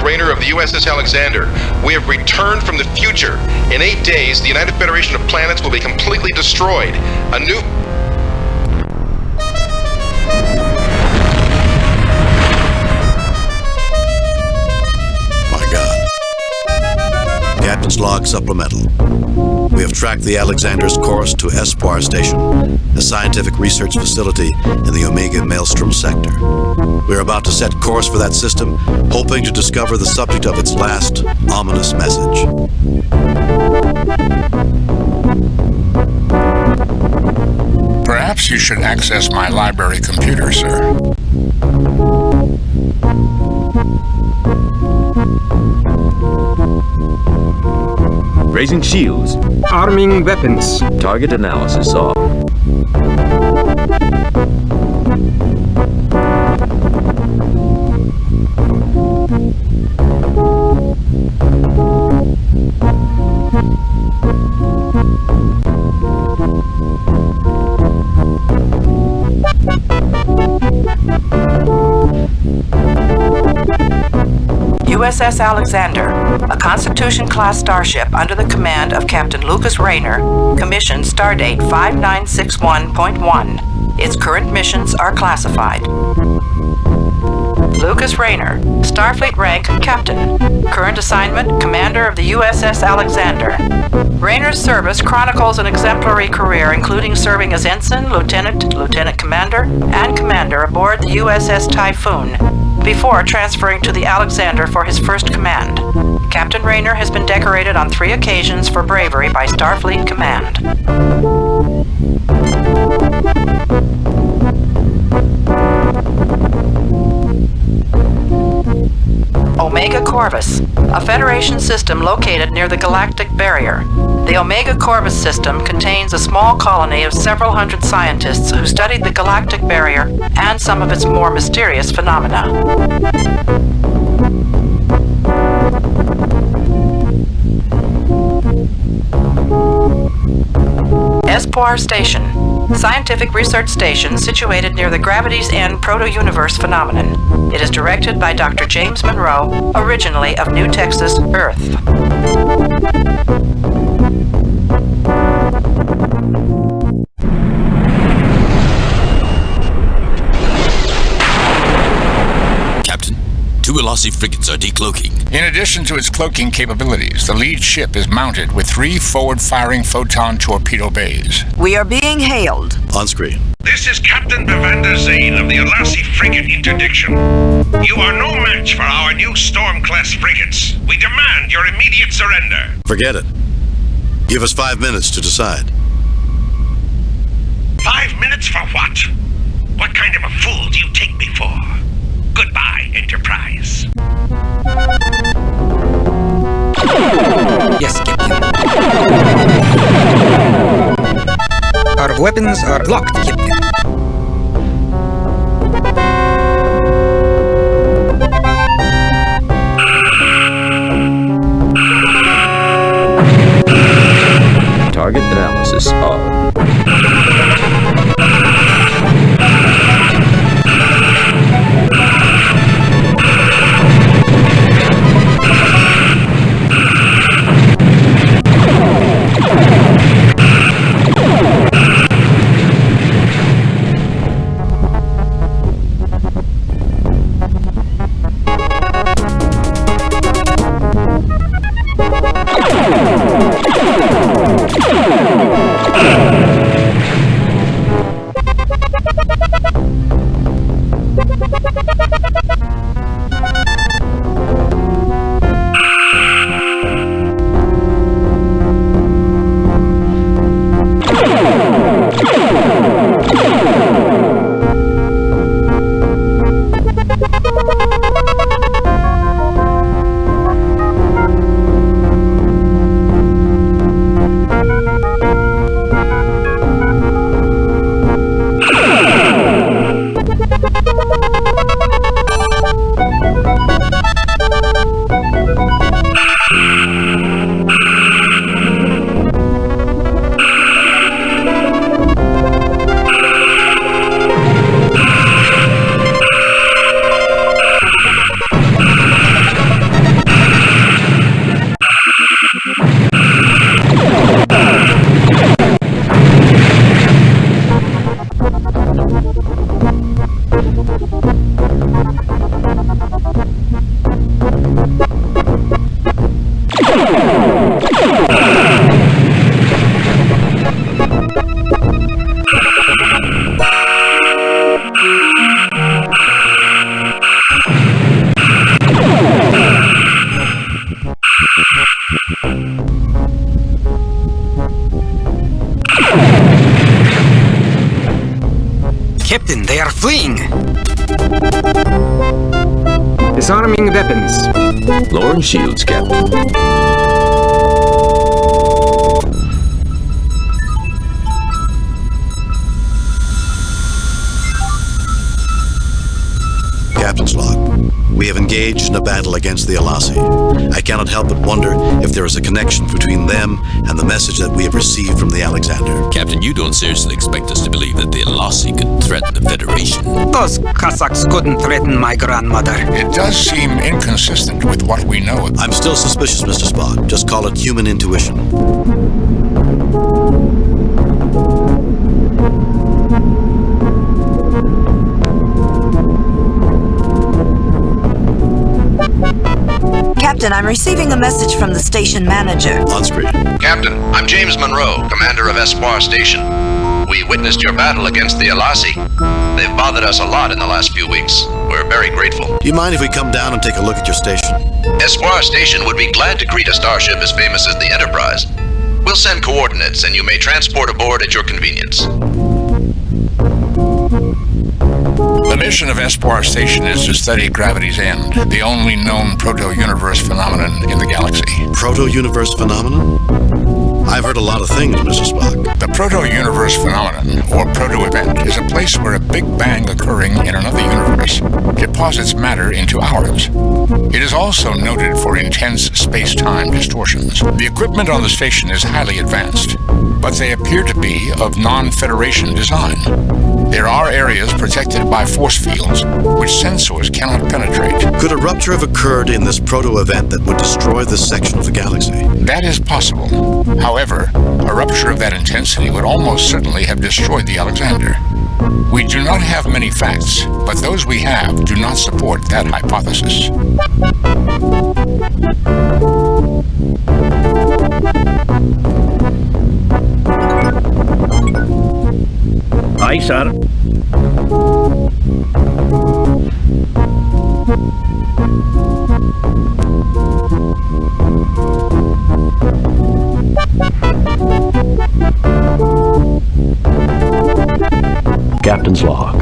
Raynor of the USS Alexander. We have returned from the future. In 8 days, the United Federation of Planets will be completely destroyed. A new... My God. Captain's log supplemental. We have tracked the Alexander's course to Espoir Station, a scientific research facility in the Omega Maelstrom sector. We are about to set course for that system, hoping to discover the subject of its last ominous message. Perhaps you should access my library computer, sir. Raising shields. Arming weapons. Target analysis off. USS Alexander, a Constitution-class starship under the command of Captain Lucas Raynor, commissioned Stardate 5961.1. Its current missions are classified. Lucas Raynor, Starfleet rank Captain. Current assignment, Commander of the USS Alexander. Raynor's service chronicles an exemplary career, including serving as Ensign, Lieutenant, Lieutenant Commander, and Commander aboard the USS Typhoon, before transferring to the Alexander for his first command. Captain Raynor has been decorated on 3 occasions for bravery by Starfleet Command. Omega Corvus, a Federation system located near the galactic barrier. The Omega Corvus system contains a small colony of several hundred scientists who studied the galactic barrier and some of its more mysterious phenomena. Espoir Station, scientific research station situated near the Gravity's End proto-universe phenomenon. It is directed by Dr. James Monroe, originally of New Texas, Earth. Captain, 2 Velocity frigates are decloaking. In addition to its cloaking capabilities, the lead ship is mounted with 3 forward-firing photon torpedo bays. We are being hailed. On screen. This is Captain Bevander Zane of the Alassi frigate interdiction. You are no match for our new Storm-class frigates. We demand your immediate surrender. Forget it. Give us 5 minutes to decide. 5 minutes for what? What kind of a fool do you take me for? Goodbye, Enterprise. Yes, Captain. Our weapons are locked, Captain. Target analysis off. Captain, they are fleeing! Disarming weapons. Lowering shields, Captain. Captain's log. We have engaged in a battle against the Alasi. I cannot help but wonder if there is a connection between them and the message that we have received from the Alexander. Captain, you don't seriously expect us to believe that the Alasi could threaten the Federation? Those Cossacks couldn't threaten my grandmother. It does seem inconsistent with what we know. I'm still suspicious, Mr. Spock. Just call it human intuition. Captain, I'm receiving a message from the station manager. On screen. Captain, I'm James Monroe, commander of Espoir Station. We witnessed your battle against the Alasi. They've bothered us a lot in the last few weeks. We're very grateful. Do you mind if we come down and take a look at your station? Espoir Station would be glad to greet a starship as famous as the Enterprise. We'll send coordinates and you may transport aboard at your convenience. The mission of Espoir Station is to study gravity's end, the only known proto-universe phenomenon in the galaxy. Proto-universe phenomenon? I've heard a lot of things, Mr. Spock. The proto-universe phenomenon, or proto-event, is a place where a big bang occurring in another universe deposits matter into ours. It is also noted for intense space-time distortions. The equipment on the station is highly advanced, but they appear to be of non-Federation design. There are areas protected by force fields, which sensors cannot penetrate. Could a rupture have occurred in this proto-event that would destroy this section of the galaxy? That is possible. However, a rupture of that intensity would almost certainly have destroyed the Alexander. We do not have many facts, but those we have do not support that hypothesis. Aye, sir. Captain's log.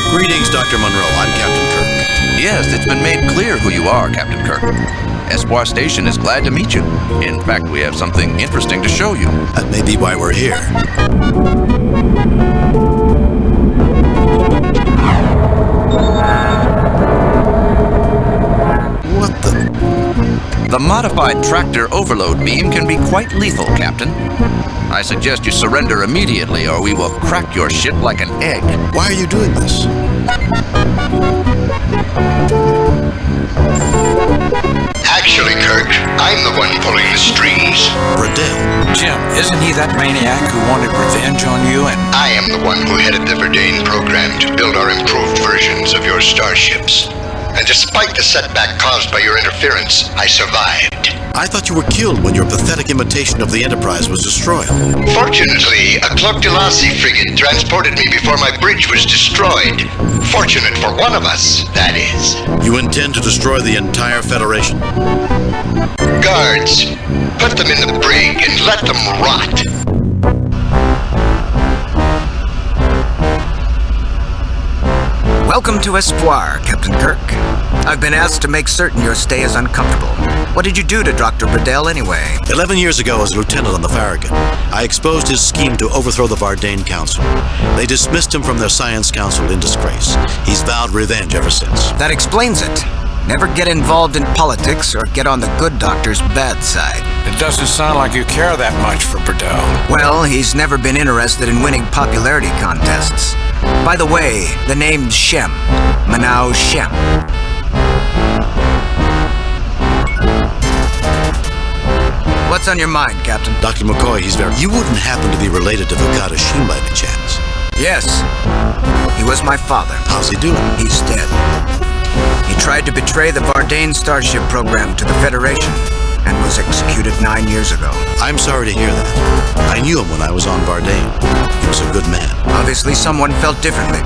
Greetings, Dr. Monroe. I'm Captain Kirk. Yes, it's been made clear who you are, Captain Kirk. Espoir Station is glad to meet you. In fact, we have something interesting to show you. That may be why we're here. What the? The modified tractor overload beam can be quite lethal, Captain. I suggest you surrender immediately or we will crack your ship like an egg. Why are you doing this? Actually, Kirk, I'm the one pulling the strings. Riddell. Jim, isn't he that maniac who wanted revenge on you and... I am the one who headed the Verdane program to build our improved versions of your starships. And despite the setback caused by your interference, I survived. I thought you were killed when your pathetic imitation of the Enterprise was destroyed. Fortunately, a Cloak Delasi frigate transported me before my bridge was destroyed. Fortunate for one of us, that is. You intend to destroy the entire Federation? Guards, put them in the brig and let them rot. Welcome to Espoir, Captain Kirk. I've been asked to make certain your stay is uncomfortable. What did you do to Dr. Riddell anyway? 11 years ago as lieutenant on the Farragut, I exposed his scheme to overthrow the Verdane Council. They dismissed him from their science council in disgrace. He's vowed revenge ever since. That explains it. Never get involved in politics or get on the good doctor's bad side. It doesn't sound like you care that much for Riddell. Well, he's never been interested in winning popularity contests. By the way, the name's Shem. Manau Shem. What's on your mind, Captain? Dr. McCoy, he's very... You wouldn't happen to be related to Vakata Sheen by any chance? Yes. He was my father. How's he doing? He's dead. He tried to betray the Verdane Starship program to the Federation and was executed 9 years ago. I'm sorry to hear that. I I knew him when I was on Bardane. He was a good man. Obviously, someone felt differently.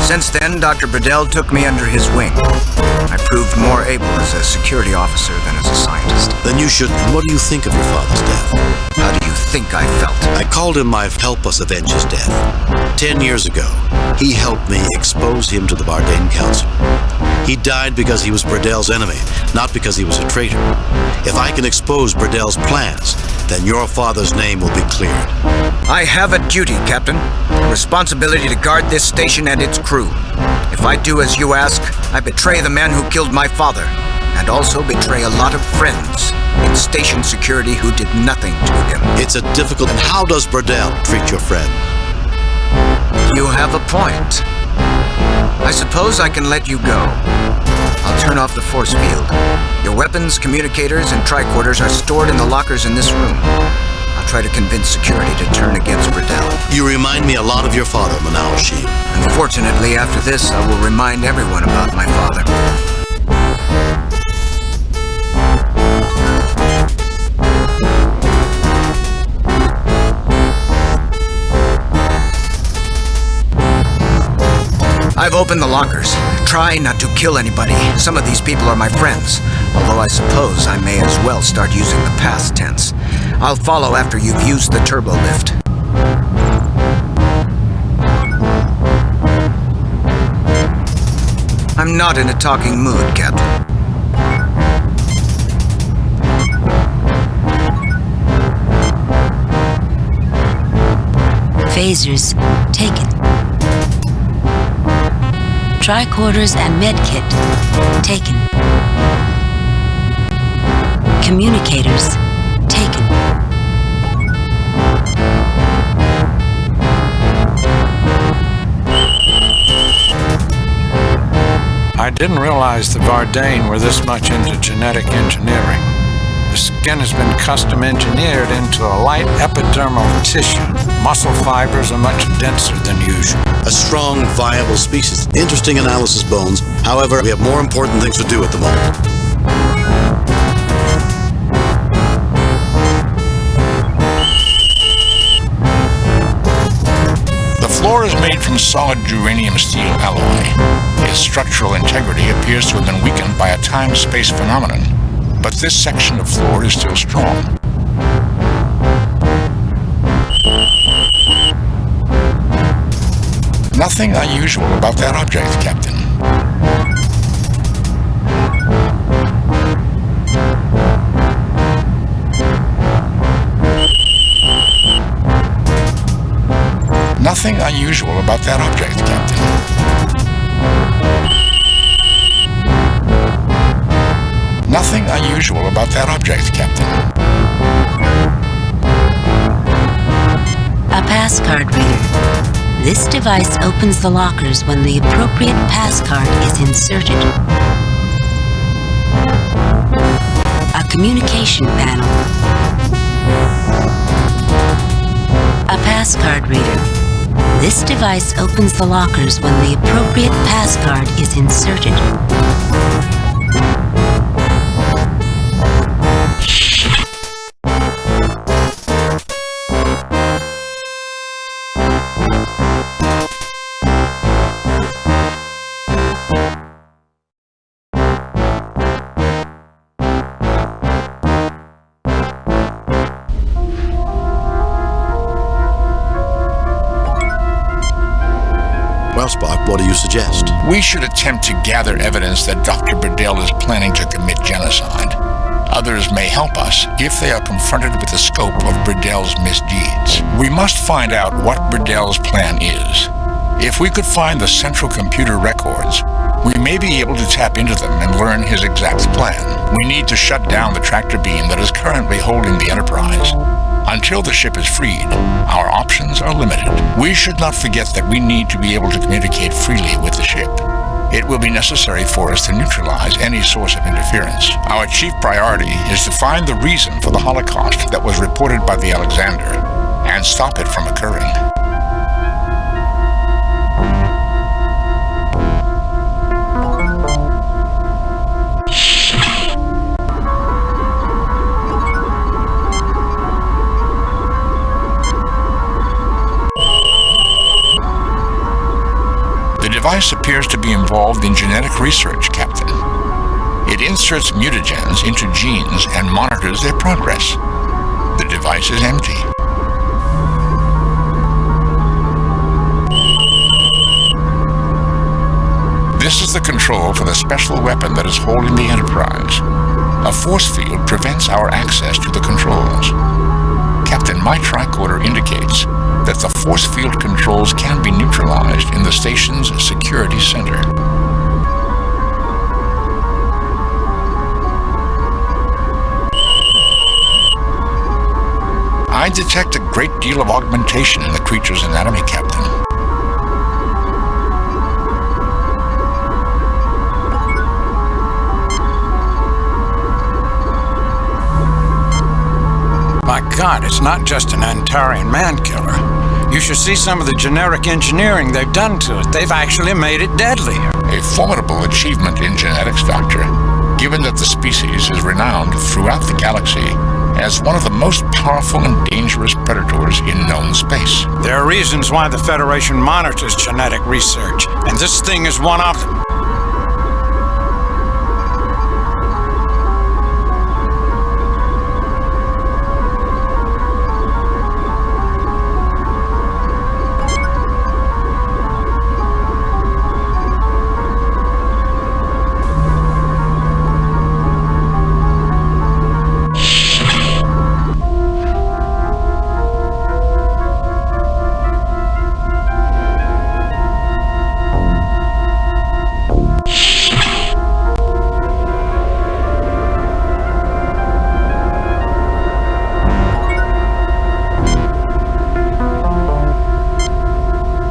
Since then, Dr. Burdell took me under his wing. I proved more able as a security officer than as a scientist. Then you should... What do you think of your father's death? How do you think I felt? I called him my help us avenge his death. 10 years ago, he helped me expose him to the Bardane Council. He died because he was Burdell's enemy, not because he was a traitor. If I can expose Burdell's plans, then your father's name will be cleared. I have a duty, Captain. A responsibility to guard this station and its crew. If I do as you ask, I betray the man who killed my father, and also betray a lot of friends in station security who did nothing to him. It's a difficult... And how does Burdell treat your friend? You have a point. I suppose I can let you go. I'll turn off the force field. Your weapons, communicators, and tricorders are stored in the lockers in this room. I'll try to convince security to turn against Burdell. You remind me a lot of your father, Manao Sheep. Unfortunately, after this, I will remind everyone about my father. I've opened the lockers. Try not to kill anybody. Some of these people are my friends, although I suppose I may as well start using the past tense. I'll follow after you've used the turbo lift. I'm not in a talking mood, Captain. Phasers taken. Tricorders and medkit taken. Communicators taken. I didn't realize the Bardane were this much into genetic engineering. The skin has been custom engineered into a light epidermal tissue. Muscle fibers are much denser than usual. A strong, viable species. Interesting analysis, Bones. However, we have more important things to do at the moment. The floor is made from solid uranium steel alloy. Its structural integrity appears to have been weakened by a time-space phenomenon, but this section of floor is still strong. Nothing unusual about that object, Captain. Nothing unusual about that object, Captain. Nothing unusual about that object, Captain. A passcard reader. This device opens the lockers when the appropriate passcard is inserted. A communication panel. A passcard reader. This device opens the lockers when the appropriate passcard is inserted. Well, Spock, what do you suggest? We should attempt to gather evidence that Dr. Burdell is planning to commit genocide. Others may help us if they are confronted with the scope of Burdell's misdeeds. We must find out what Burdell's plan is. If we could find the central computer records, we may be able to tap into them and learn his exact plan. We need to shut down the tractor beam that is currently holding the Enterprise. Until the ship is freed, our options are limited. We should not forget that we need to be able to communicate freely with the ship. It will be necessary for us to neutralize any source of interference. Our chief priority is to find the reason for the Holocaust that was reported by the Alexander and stop it from occurring. device appears to be involved in genetic research, Captain. It inserts mutagens into genes and monitors their progress. The device is empty. This is the control for the special weapon that is holding the Enterprise. A force field prevents our access to the controls. Captain, my tricorder indicates that the force field controls can be neutralized in the station's security center. I detect a great deal of augmentation in the creature's anatomy, Captain. My God, it's not just an Antarian man-killer. You should see some of the generic engineering they've done to it. They've actually made it deadlier. A formidable achievement in genetics, Doctor, given that the species is renowned throughout the galaxy as one of the most powerful and dangerous predators in known space. There are reasons why the Federation monitors genetic research, and this thing is one of them.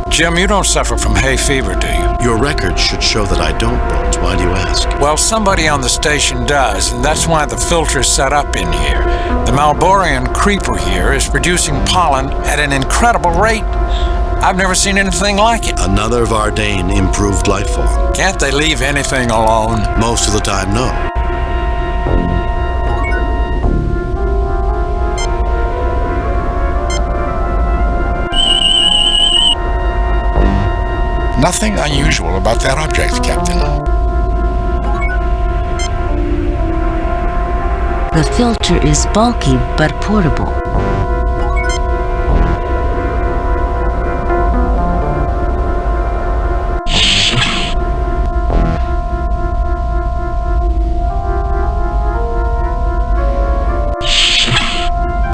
Jim, you don't suffer from hay fever, do you? Your record should show that I don't, Bones. Why do you ask? Well, somebody on the station does, and that's why the filter's set up in here. The Malborian creeper here is producing pollen at an incredible rate. I've never seen anything like it. Another Vardane improved life form. Can't they leave anything alone? Most of the time, no. Nothing unusual about that object, Captain. The filter is bulky but portable.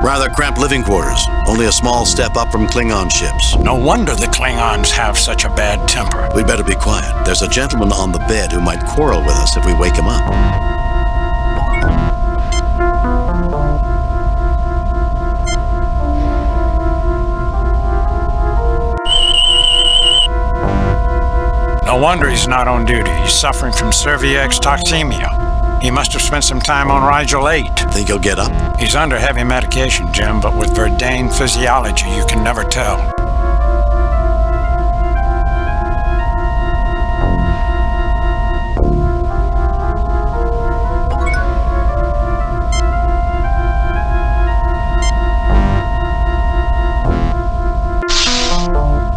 Rather cramped living quarters. Only a small step up from Klingon ships. No wonder the Klingons have such a bad temper. We'd better be quiet. There's a gentleman on the bed who might quarrel with us if we wake him up. No wonder he's not on duty. He's suffering from cervix toxemia. He must have spent some time on Rigel 8. Think he'll get up? He's under heavy medication, Jim, but with Verdane physiology, you can never tell.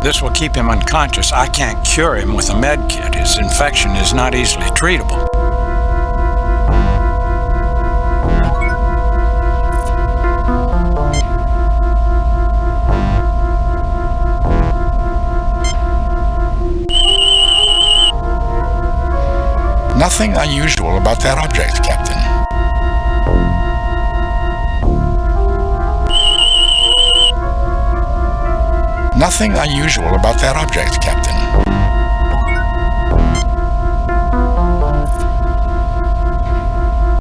This will keep him unconscious. I can't cure him with a med kit. His infection is not easily treatable. Nothing unusual about that object, Captain. Nothing unusual about that object, Captain.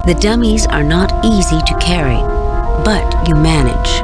The dummies are not easy to carry, but you manage.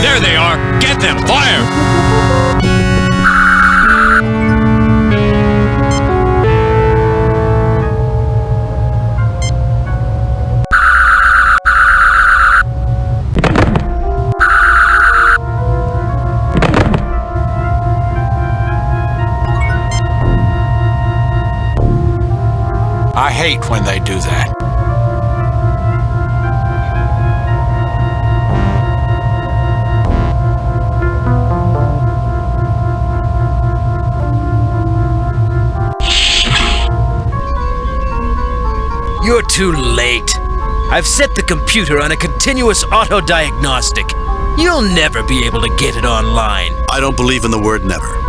There they are! Get Get them! Fire! I hate when they do that. You're too late. I've set the computer on a continuous auto-diagnostic. You'll never be able to get it online. I don't believe in the word never.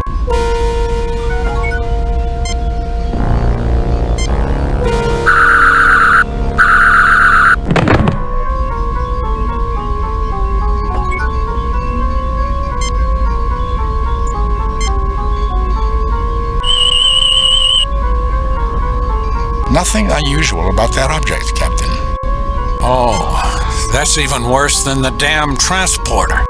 Nothing unusual about that object, Captain. Oh, that's even worse than the damn transporter.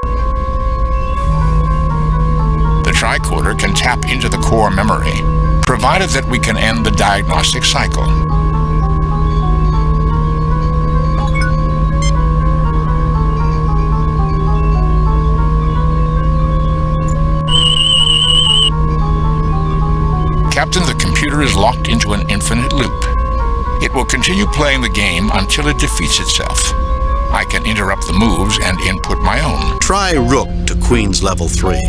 The tricorder can tap into the core memory, provided that we can end the diagnostic cycle. Captain, the computer is locked into an infinite loop. It will continue playing the game until it defeats itself. I can interrupt the moves and input my own. Try rook to queen's level 3.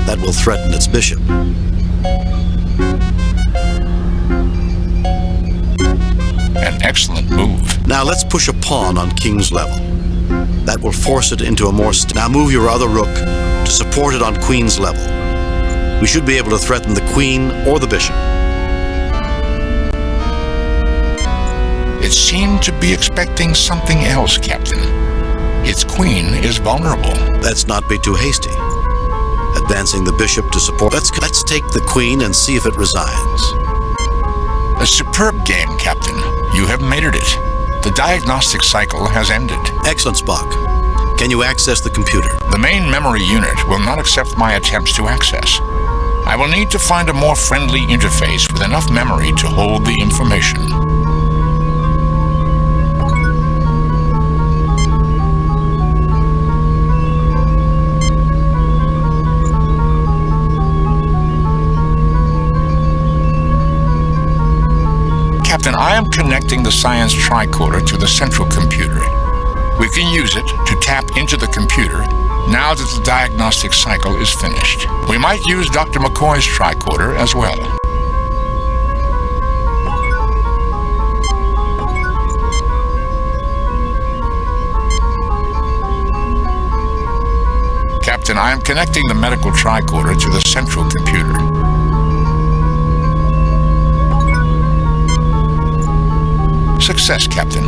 That will threaten its bishop. An excellent move. Now let's push a pawn on king's level. That will force it into a more... Now move your other rook to support it on queen's level. We should be able to threaten the queen or the bishop. It seemed to be expecting something else, Captain. Its queen is vulnerable. Let's not be too hasty. Advancing the bishop to support... Let's take the queen and see if it resigns. A superb game, Captain. You have mated it. The diagnostic cycle has ended. Excellent, Spock. Can you access the computer? The main memory unit will not accept my attempts to access. I will need to find a more friendly interface with enough memory to hold the information. Captain, I am connecting the science tricorder to the central computer. We can use it to tap into the computer now that the diagnostic cycle is finished. We might use Dr. McCoy's tricorder as well. Captain, I am connecting the medical tricorder to the central computer. Success, Captain.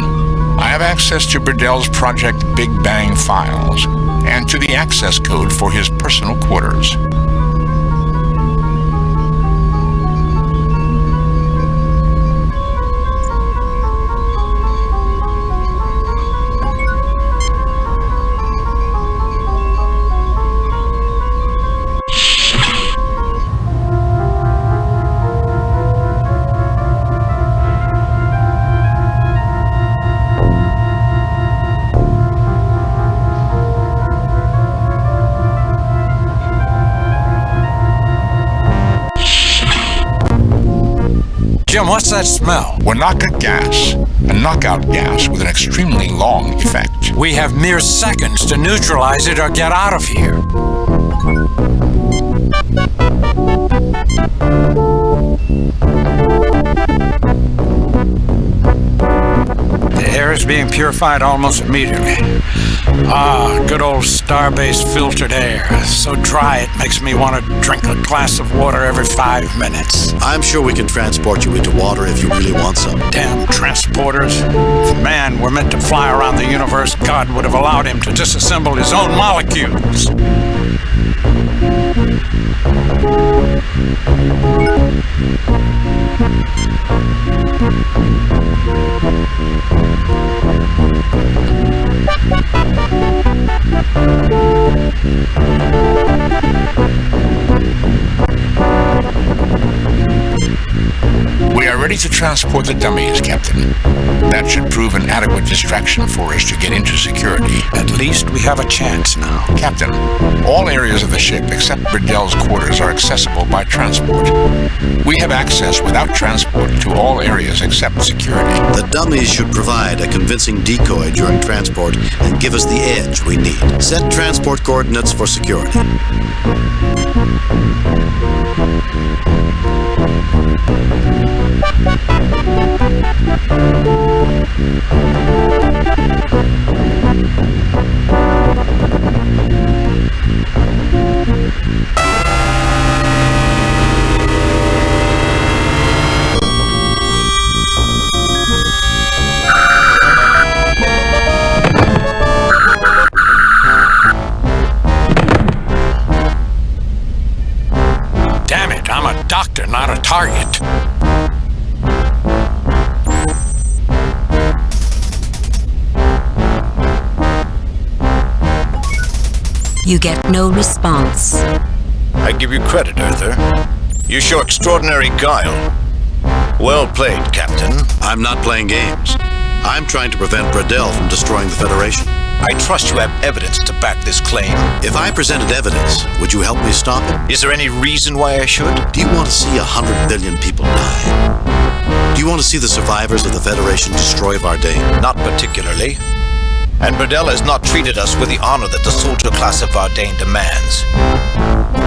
I have access to Burdell's Project Big Bang files and to the access code for his personal quarters. Jim, what's that smell? Wanaka gas, a knockout gas with an extremely long effect. We have mere seconds to neutralize it or get out of here. The air is being purified almost immediately. Ah, good old starbase filtered air. So dry it makes me want to drink a glass of water every 5 minutes. I'm sure we can transport you into water if you really want some. Damn transporters. If man were meant to fly around the universe, God would have allowed him to disassemble his own molecules. transport the dummies, Captain. That should prove an adequate distraction for us to get into security. At least we have a chance now. Captain, all areas of the ship except Bridell's quarters are accessible by transport. We have access without transport to all areas except security. The dummies should provide a convincing decoy during transport and give us the edge we need. Set transport coordinates for security. Damn it, I'm a doctor, not a target. You get no response. I give you credit, Arthur. You show extraordinary guile. Well played, Captain. I'm not playing games. I'm trying to prevent Bridell from destroying the Federation. I trust you have evidence to back this claim. If I presented evidence, would you help me stop it? Is there any reason why I should? Do you want to see 100 billion people die? Do you want to see the survivors of the Federation destroy Vardain? Not particularly. And Bridell has not treated us with the honor that the soldier class of Vardain demands.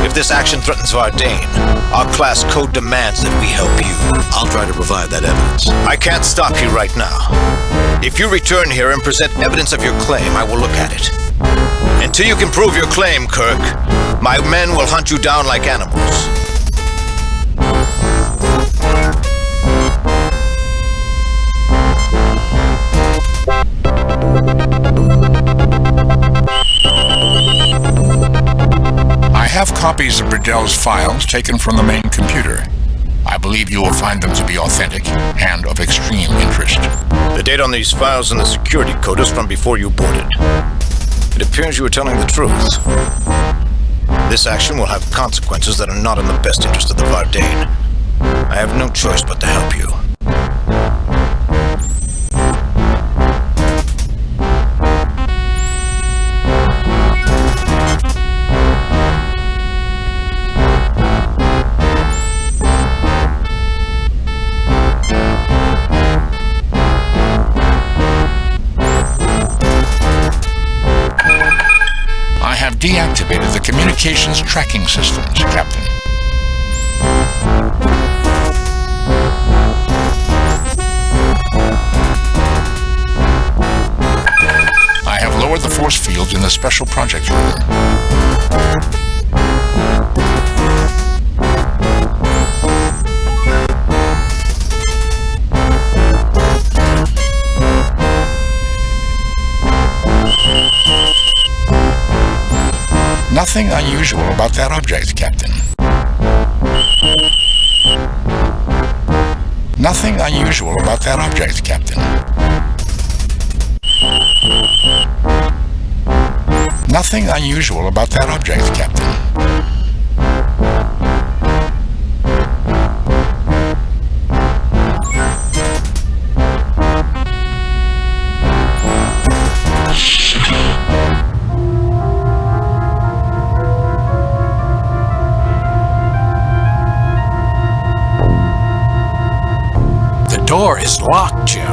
If this action threatens Vardain, our class code demands that we help you. I'll try to provide that evidence. I can't stop you right now. If you return here and present evidence of your claim, I will look at it. Until you can prove your claim, Kirk, my men will hunt you down like animals. I have copies of Bridell's files taken from the main computer. I believe you will find them to be authentic and of extreme interest. The date on these files in the security code is from before you boarded. It appears you are telling the truth. This action will have consequences that are not in the best interest of the Vardain. I have no choice but to help you. Deactivated the communications tracking systems, Captain. I have lowered the force fields in the special projects room. Nothing unusual about that object, Captain. Nothing unusual about that object, Captain. Nothing unusual about that object, Captain. The door is locked, Jim.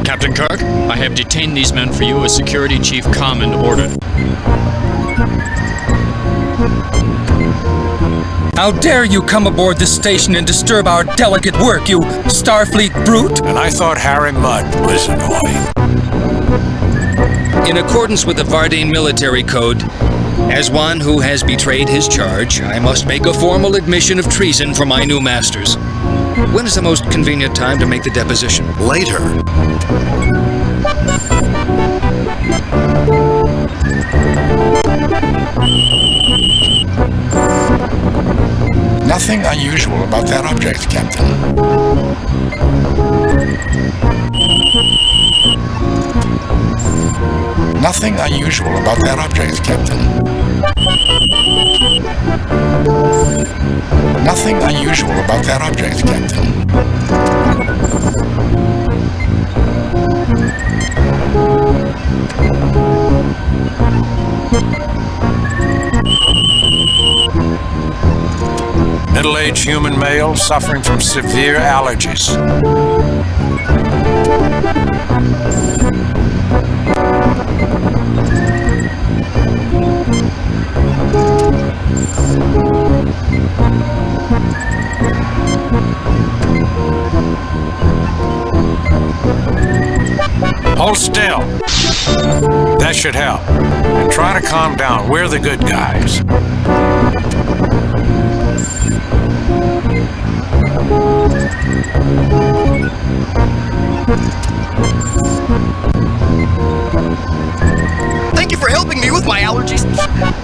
Captain Kirk, I have detained these men for you as Security Chief Command ordered. How dare you come aboard this station and disturb our delicate work, you Starfleet brute! And I thought Harry Mudd was annoying. In accordance with the Vardain military code, as one who has betrayed his charge, I must make a formal admission of treason for my new masters. When is the most convenient time to make the deposition? Later. Nothing unusual about that object, Captain. Nothing unusual about that object, Captain. Nothing unusual about that object, Captain. Middle-aged human male suffering from severe allergies. Hold still. That should help. And try to calm down. We're the good guys. Thank you for helping me with my allergies.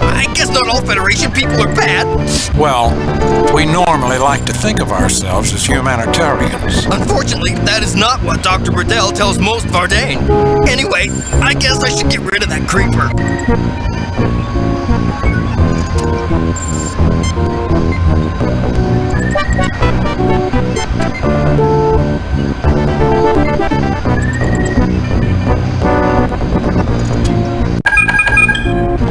I guess not all Federation people are bad. Well, we normally like to think of ourselves as humanitarians. Unfortunately, that is not what Dr. Burdell tells most Vardane. Anyway, I guess I should get rid of that creeper.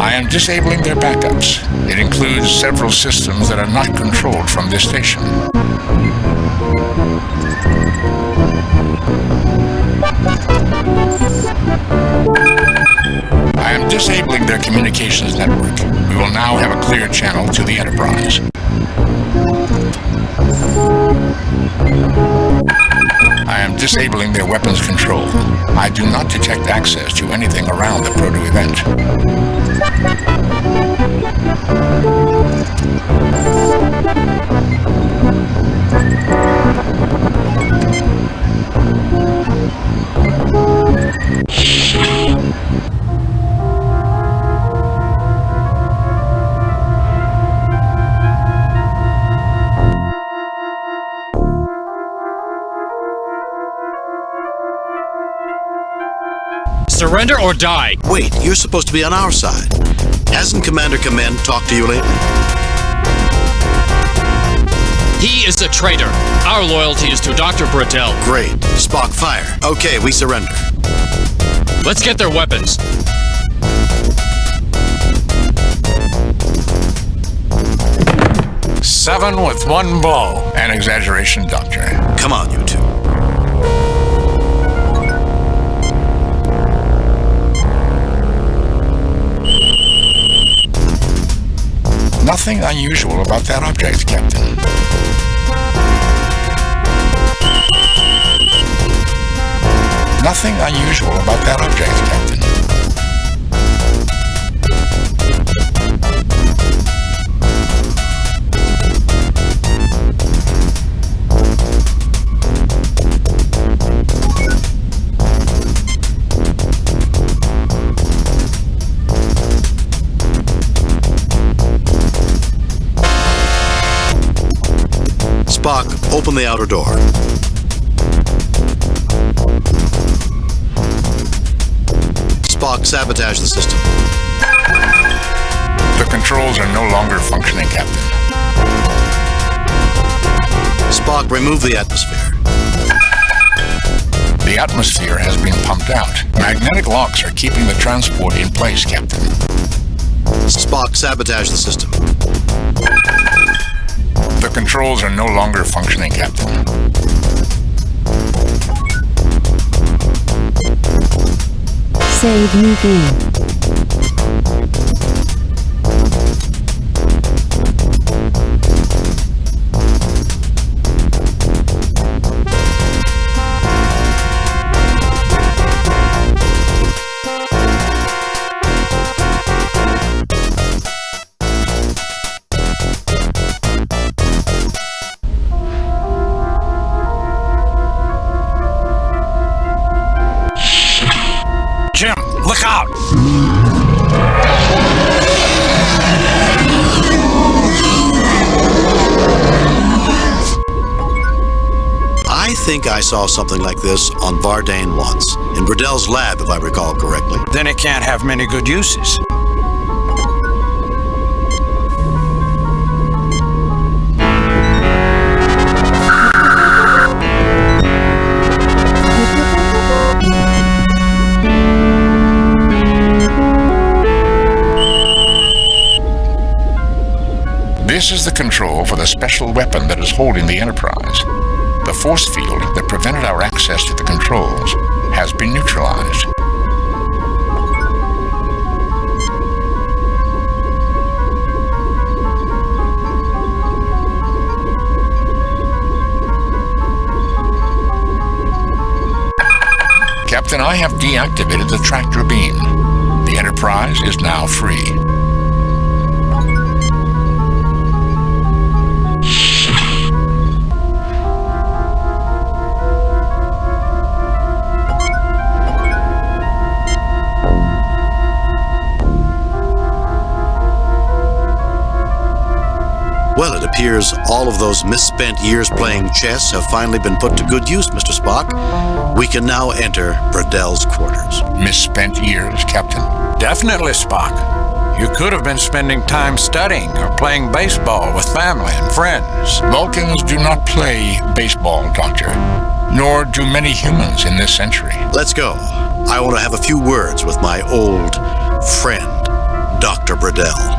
I am disabling their backups. It includes several systems that are not controlled from this station. I am disabling their communications network. We will now have a clear channel to the Enterprise. I am disabling their weapons control. I do not detect access to anything around the proto-event. Surrender or die. Wait, you're supposed to be on our side. Hasn't Commander Commend talked to you lately? He is a traitor. Our loyalty is to Dr. Burdell. Great. Spock, fire. Okay, we surrender. Let's get their weapons. Seven with one blow. An exaggeration, Doctor. Come on, you two. Nothing unusual about that object, Captain. Nothing unusual about that object, Captain. Spock, open the outer door. Spock, sabotage the system. The controls are no longer functioning, Captain. Spock, remove the atmosphere. The atmosphere has been pumped out. Magnetic locks are keeping the transport in place, Captain. Spock, sabotage the system. The controls are no longer functioning, Captain. Save new game. Jim, look out! think I saw something like this on Vardane once, in Bradell's lab, if I recall correctly. Then it can't have many good uses. This is the control for the special weapon that is holding the Enterprise. The force field that prevented our access to the controls has been neutralized. Captain, I have deactivated the tractor beam. The Enterprise is now free. Well, it appears all of those misspent years playing chess have finally been put to good use, Mr. Spock. We can now enter Bradell's quarters. Misspent years, Captain? Definitely, Spock. You could have been spending time studying or playing baseball with family and friends. Vulcans do not play baseball, Doctor. Nor do many humans in this century. Let's go. I want to have a few words with my old friend, Dr. Bradell.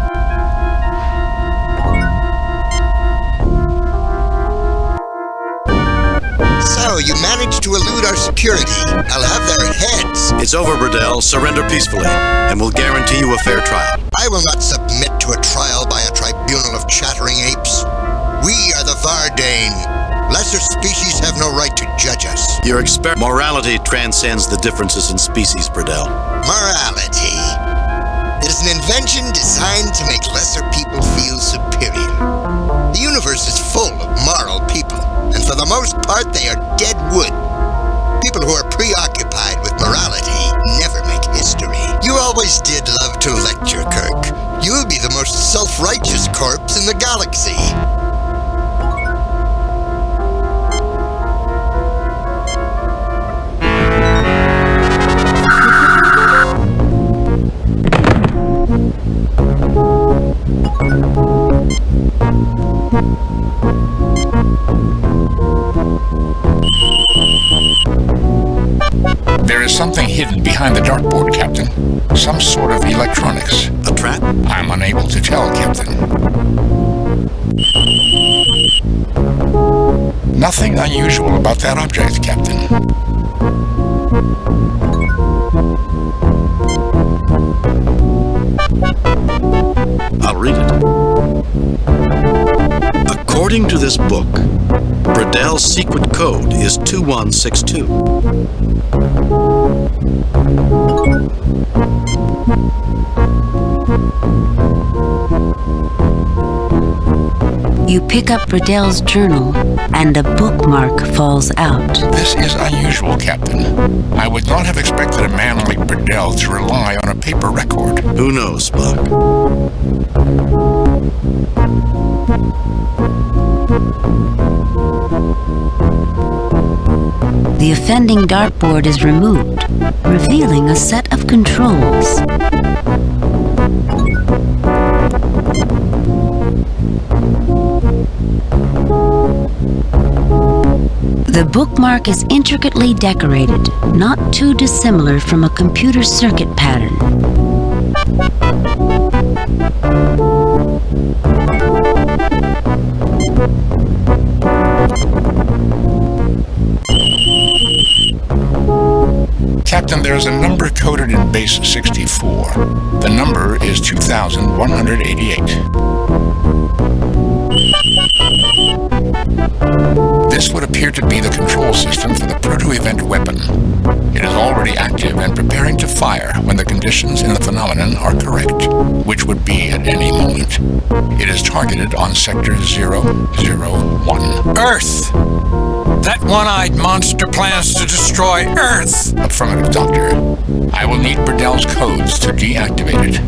So, you managed to elude our security. I'll have their heads. It's over, Bradell. Surrender peacefully, and we'll guarantee you a fair trial. I will not submit to a trial by a tribunal of chattering apes. We are the Vardane. Lesser species have no right to judge us. Your morality transcends the differences in species, Bradell. Morality. It is an invention designed to make lesser people feel superior. The universe is full of moral people, and for the most part they are dead wood. People who are preoccupied with morality never make history. You always did love to lecture, Kirk. You'll be the most self-righteous corpse in the galaxy. There is something hidden behind the dartboard, Captain. Some sort of electronics. A trap? I'm unable to tell, Captain. Nothing unusual about that object, Captain. I'll read it. According to this book, Bradell's secret code is 2162. You pick up Bradell's journal, and a bookmark falls out. This is unusual, Captain. I would not have expected a man like Bradell to rely on a paper record. Who knows, Spock? The offending dartboard is removed, revealing a set of controls. The bookmark is intricately decorated, not too dissimilar from a computer circuit pattern. Captain, there's a number coded in base 64. The number is 2188. This would appear to be the control system for the proto-event weapon. It is already active and preparing to fire when the conditions in the phenomenon are correct, which would be at any moment. It is targeted on Sector 001. Earth! That one-eyed monster plans to destroy Earth! Affirmative, Doctor. I will need Bradell's codes to deactivate it.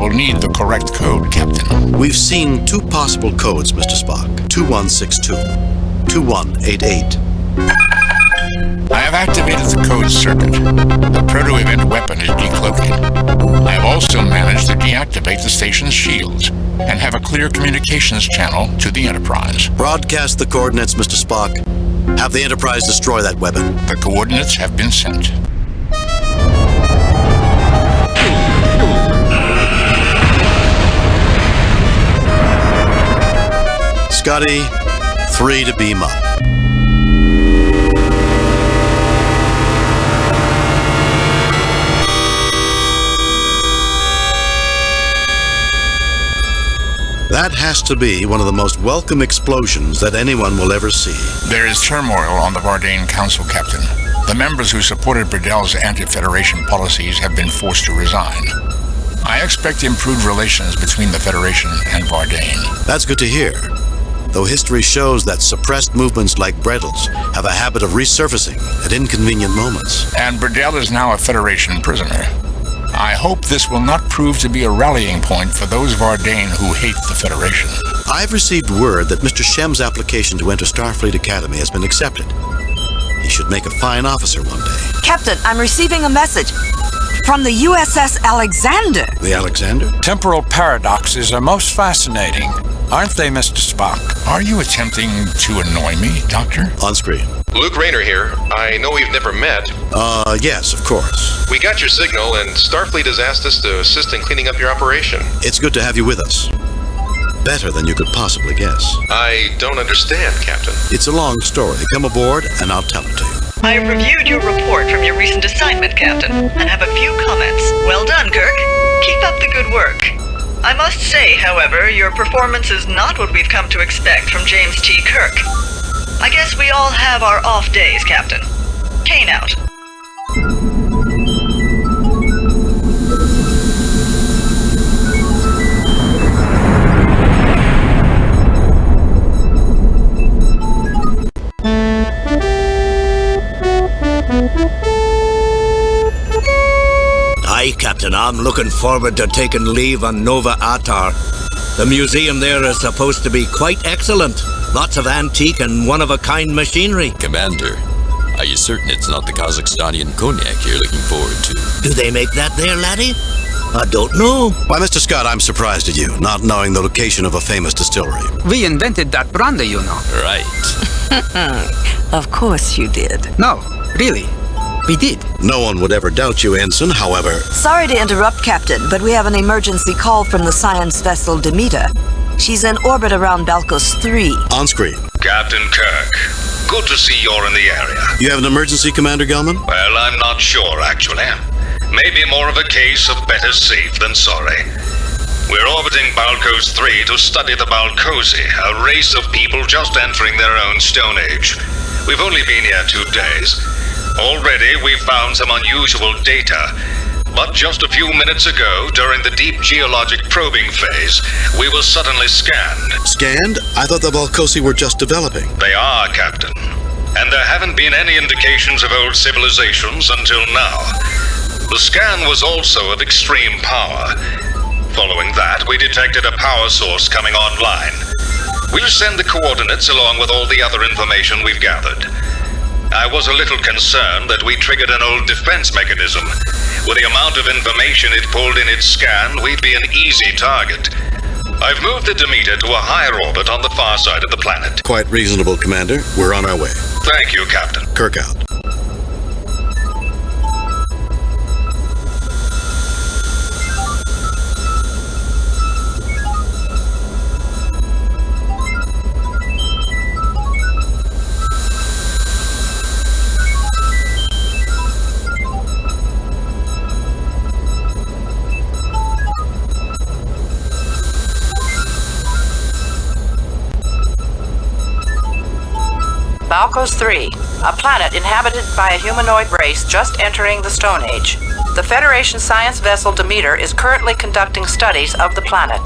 will need the correct code, Captain. We've seen two possible codes, Mr. Spock. 2162, 2188. I have activated the code circuit. The proto-event weapon is decloaking. I have also managed to deactivate the station's shields and have a clear communications channel to the Enterprise. Broadcast the coordinates, Mr. Spock. Have the Enterprise destroy that weapon. The coordinates have been sent. Scotty, 3 to beam up. That has to be one of the most welcome explosions that anyone will ever see. There is turmoil on the Vardane Council, Captain. The members who supported Berdel's anti-Federation policies have been forced to resign. I expect improved relations between the Federation and Vardane. That's good to hear. Though history shows that suppressed movements like Bredel's have a habit of resurfacing at inconvenient moments. And Berdel is now a Federation prisoner. I hope this will not prove to be a rallying point for those Vardane who hate the Federation. I've received word that Mr. Shem's application to enter Starfleet Academy has been accepted. He should make a fine officer one day. Captain, I'm receiving a message from the USS Alexander. The Alexander? Temporal paradoxes are most fascinating, aren't they, Mr. Spock? Are you attempting to annoy me, Doctor? On screen. Luke Rayner here. I know we've never met. Yes, of course. We got your signal, and Starfleet has asked us to assist in cleaning up your operation. It's good to have you with us. Better than you could possibly guess. I don't understand, Captain. It's a long story. Come aboard, and I'll tell it to you. I have reviewed your report from your recent assignment, Captain, and have a few comments. Well done, Kirk. Keep up the good work. I must say, however, your performance is not what we've come to expect from James T. Kirk. I guess we all have our off days, Captain. Kane out. Aye, Captain, I'm looking forward to taking leave on Nova Atar. The museum there is supposed to be quite excellent. Lots of antique and one-of-a-kind machinery. Commander, are you certain it's not the Kazakhstanian cognac you're looking forward to? Do they make that there, laddie? I don't know. Why, Mr. Scott, I'm surprised at you, not knowing the location of a famous distillery. We invented that brandy, you know. Right. Of course you did. No, really. We did. No one would ever doubt you, Ensign, however... Sorry to interrupt, Captain, but we have an emergency call from the science vessel Demeter. She's in orbit around Balcos 3. On screen. Captain Kirk, good to see you're in the area. You have an emergency, Commander Gelman? Well, I'm not sure, actually. Maybe more of a case of better safe than sorry. We're orbiting Balcos 3 to study the Balcosi, a race of people just entering their own Stone Age. We've only been here 2 days. Already, we've found some unusual data. But just a few minutes ago, during the deep geologic probing phase, we were suddenly scanned. Scanned? I thought the Balcosi were just developing. They are, Captain. And there haven't been any indications of old civilizations until now. The scan was also of extreme power. Following that, we detected a power source coming online. We'll send the coordinates along with all the other information we've gathered. I was a little concerned that we triggered an old defense mechanism. With the amount of information it pulled in its scan, we'd be an easy target. I've moved the Demeter to a higher orbit on the far side of the planet. Quite reasonable, Commander. We're on our way. Thank you, Captain. Kirk out. Balcos 3, a planet inhabited by a humanoid race just entering the Stone Age. The Federation science vessel Demeter is currently conducting studies of the planet.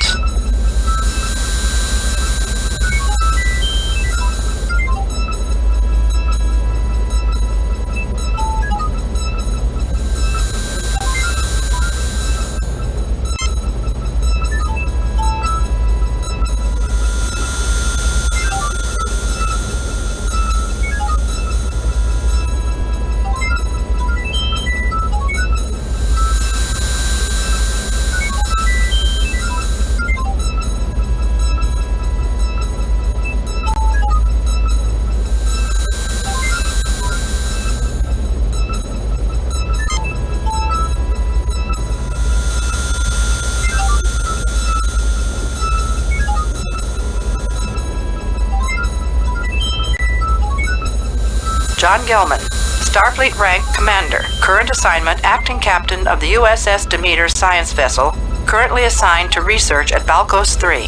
John Gilman, Starfleet rank Commander. Current assignment, Acting Captain of the USS Demeter science vessel, currently assigned to research at Balcos 3.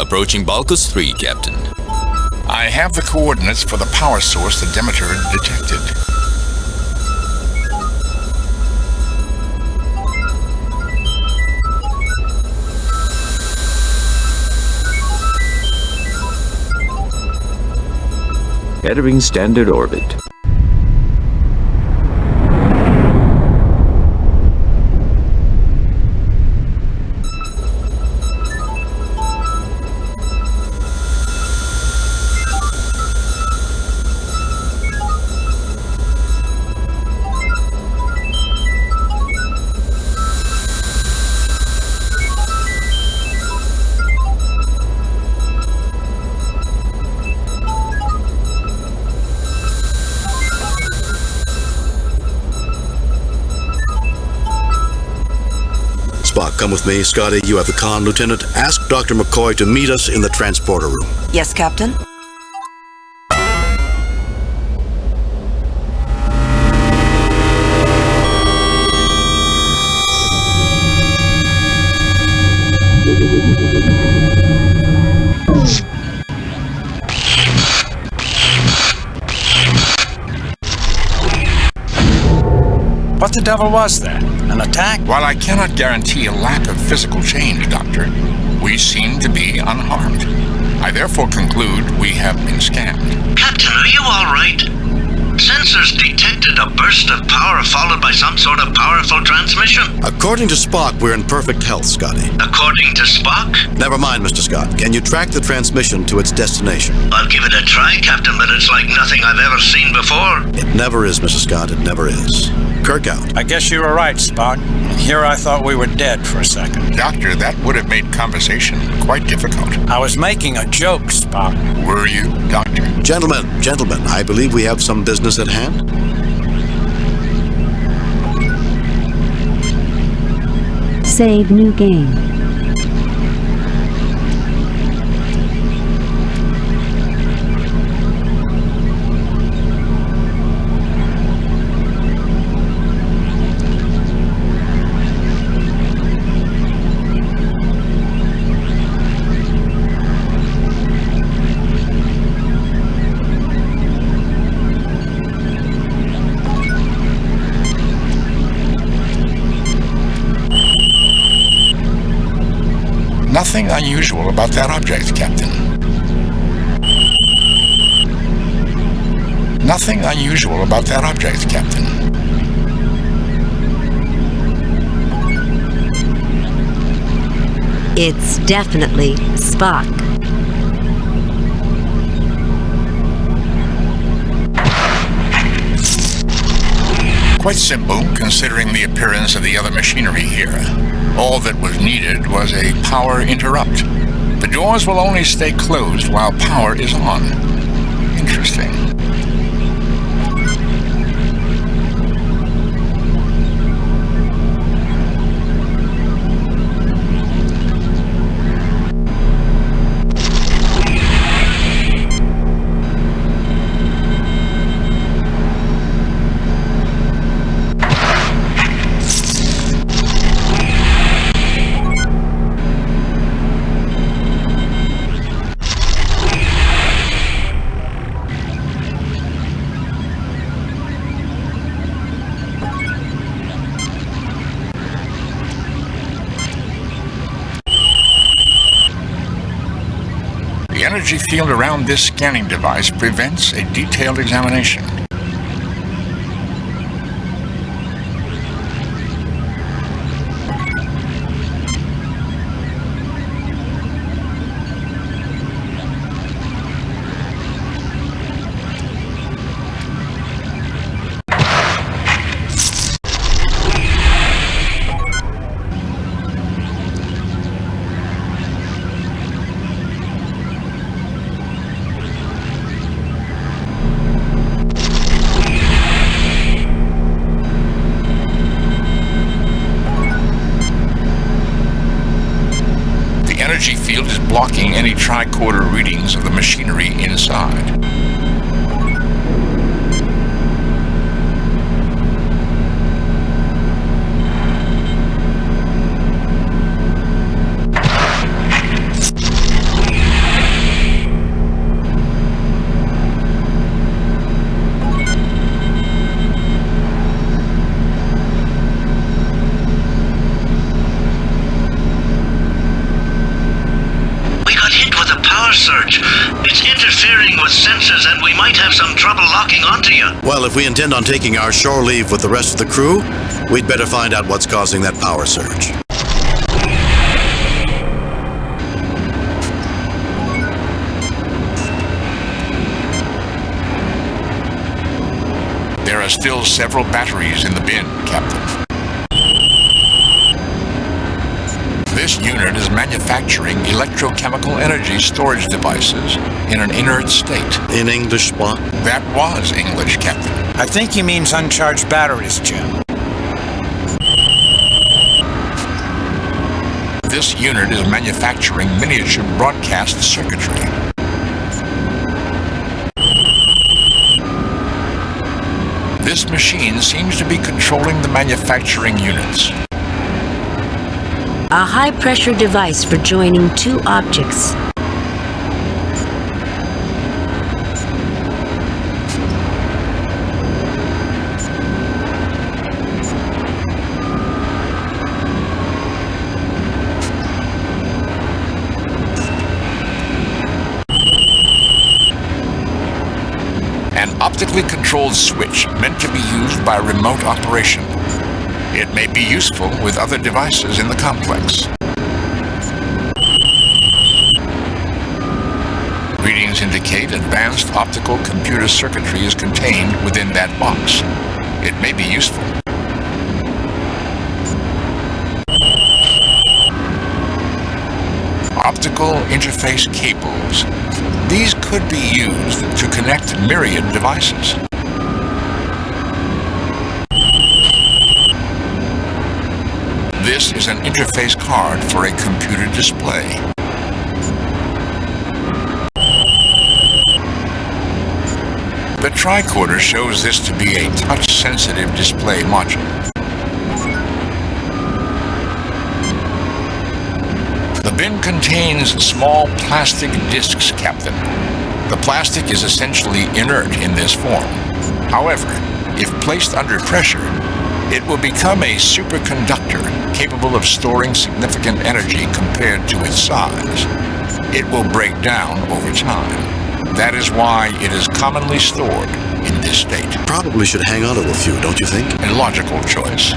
Approaching Balcos 3, Captain. I have the coordinates for the power source the Demeter detected. Entering standard orbit. Spock, come with me. Scotty, you have the con, Lieutenant. Ask Dr. McCoy to meet us in the transporter room. Yes, Captain? What the devil was that? An attack? While I cannot guarantee a lack of physical change, Doctor, we seem to be unharmed. I therefore conclude we have been scammed. Captain, are you all right? Sensors detected a burst of power followed by some sort of powerful transmission. According to Spock, we're in perfect health, Scotty. According to Spock? Never mind, Mr. Scott. Can you track the transmission to its destination? I'll give it a try, Captain, but it's like nothing I've ever seen before. It never is, Mr. Scott. It never is. Kirk out. I guess you were right, Spock. Here I thought we were dead for a second. Doctor, that would have made conversation quite difficult. I was making a joke, Spock. Were you, Doctor? Gentlemen, I believe we have some business at hand. Save new game. Nothing unusual about that object, Captain. Nothing unusual about that object, Captain. It's definitely Spock. Quite simple, considering the appearance of the other machinery here. All that was needed was a power interrupt. The doors will only stay closed while power is on. Interesting. The energy field around this scanning device prevents a detailed examination. energy field is blocking any tricorder readings of the machinery inside. Surge. It's interfering with sensors and we might have some trouble locking onto you. Well, if we intend on taking our shore leave with the rest of the crew, we'd better find out what's causing that power surge. There are still several batteries in the bin, Captain. This unit is manufacturing electrochemical energy storage devices in an inert state. In English, Spock? That was English, Captain. I think he means uncharged batteries, Jim. This unit is manufacturing miniature broadcast circuitry. This machine seems to be controlling the manufacturing units. A high-pressure device for joining two objects. An optically controlled switch meant to be used by remote operation. It may be useful with other devices in the complex. Readings indicate advanced optical computer circuitry is contained within that box. It may be useful. Optical interface cables. These could be used to connect myriad devices. This is an interface card for a computer display. The tricorder shows this to be a touch-sensitive display module. The bin contains small plastic discs, Captain. The plastic is essentially inert in this form. However, if placed under pressure, it will become a superconductor capable of storing significant energy compared to its size. It will break down over time. That is why it is commonly stored in this state. Probably should hang on to a few, don't you think? A logical choice.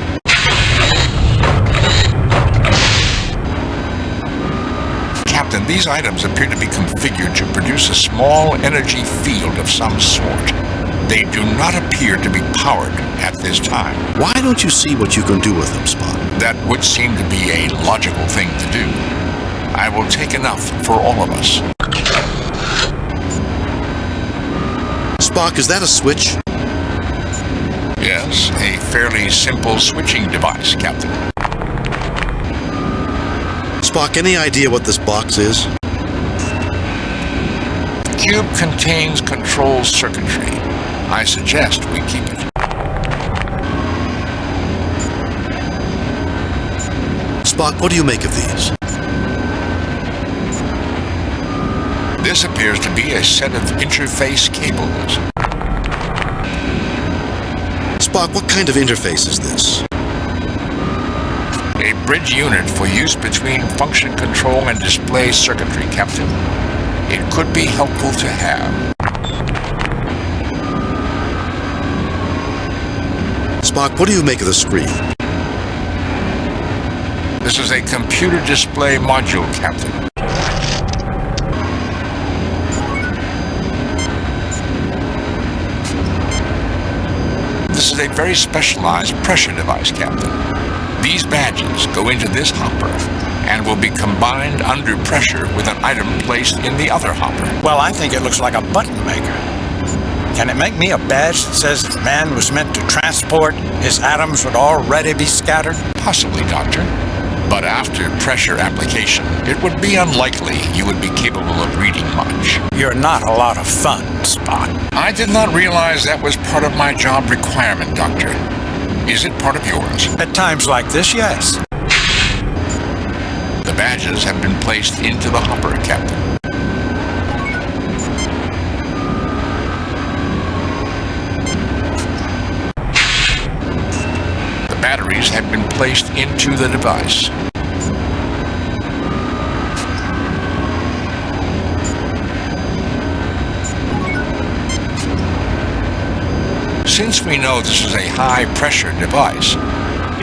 Captain, these items appear to be configured to produce a small energy field of some sort. They do not appear to be powered at this time. Why don't you see what you can do with them, Spock? That would seem to be a logical thing to do. I will take enough for all of us. Spock, is that a switch? Yes, a fairly simple switching device, Captain. Spock, any idea what this box is? The cube contains control circuitry. I suggest we keep it. Spock, what do you make of these? This appears to be a set of interface cables. Spock, what kind of interface is this? A bridge unit for use between function control and display circuitry, Captain. It could be helpful to have. Spock, what do you make of the screen? This is a computer display module, Captain. This is a very specialized pressure device, Captain. These badges go into this hopper and will be combined under pressure with an item placed in the other hopper. Well, I think it looks like a button maker. Can it make me a badge that says that man was meant to transport, his atoms would already be scattered? Possibly, Doctor. But after pressure application, it would be unlikely you would be capable of reading much. You're not a lot of fun, Spot. I did not realize that was part of my job requirement, Doctor. Is it part of yours? At times like this, yes. The badges have been placed into the hopper, Captain. The batteries have been placed into the device. Since we know this is a high-pressure device,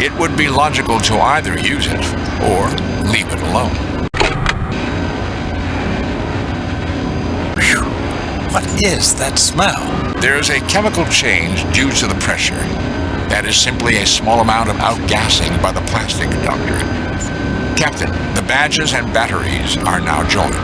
it would be logical to either use it or leave it alone. Whew. What is that smell? There is a chemical change due to the pressure. That is simply a small amount of outgassing by the plastic, Doctor. Captain, the badges and batteries are now joined.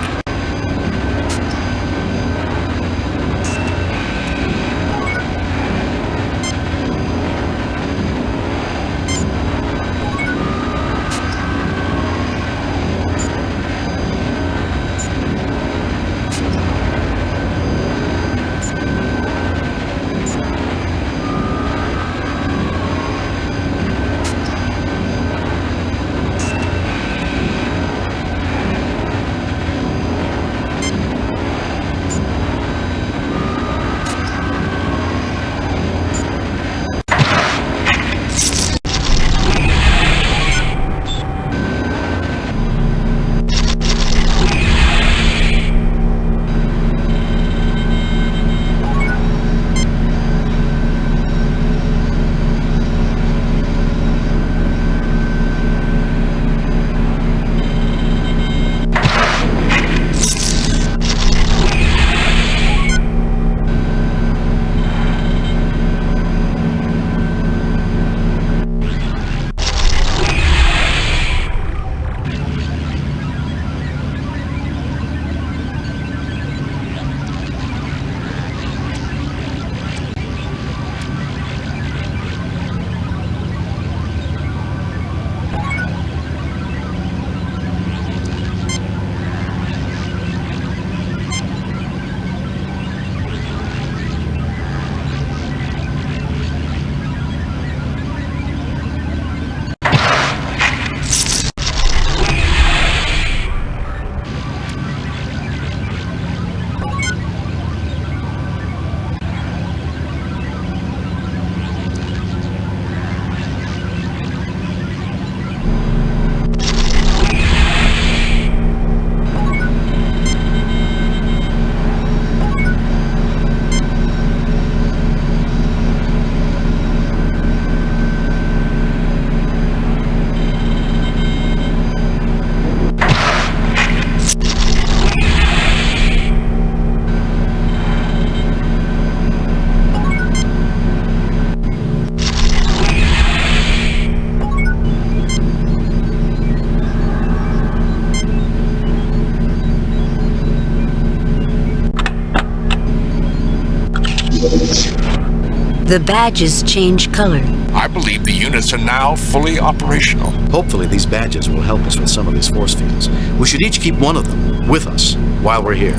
The badges change color. I believe the units are now fully operational. Hopefully these badges will help us with some of these force fields. We should each keep one of them with us while we're here.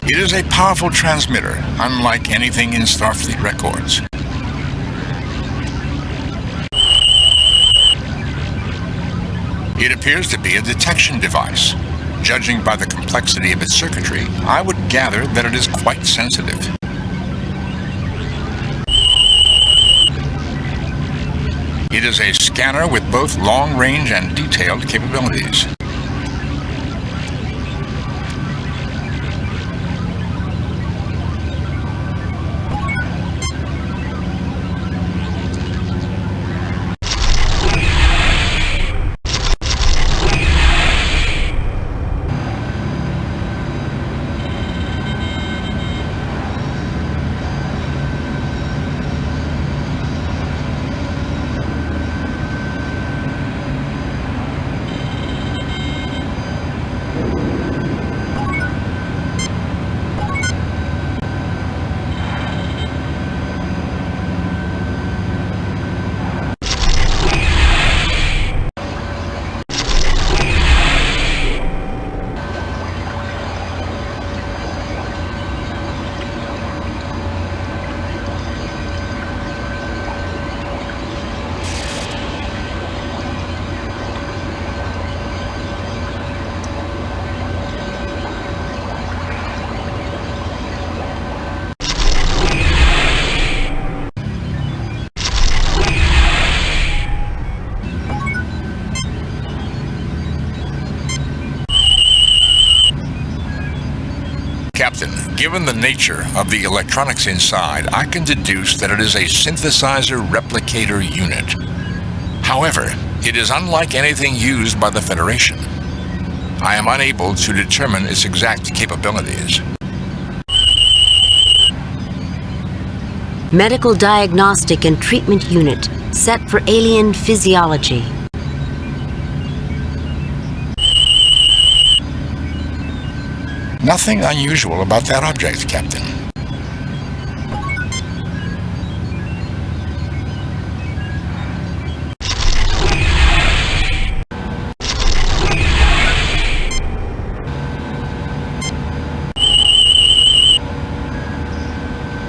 It is a powerful transmitter, unlike anything in Starfleet records. It appears to be a detection device. Judging by the complexity of its circuitry, I would gather that it is quite sensitive. It is a scanner with both long-range and detailed capabilities. Captain, given the nature of the electronics inside, I can deduce that it is a synthesizer replicator unit. However, it is unlike anything used by the Federation. I am unable to determine its exact capabilities. Medical Diagnostic and Treatment Unit, set for alien physiology. Nothing unusual about that object, Captain.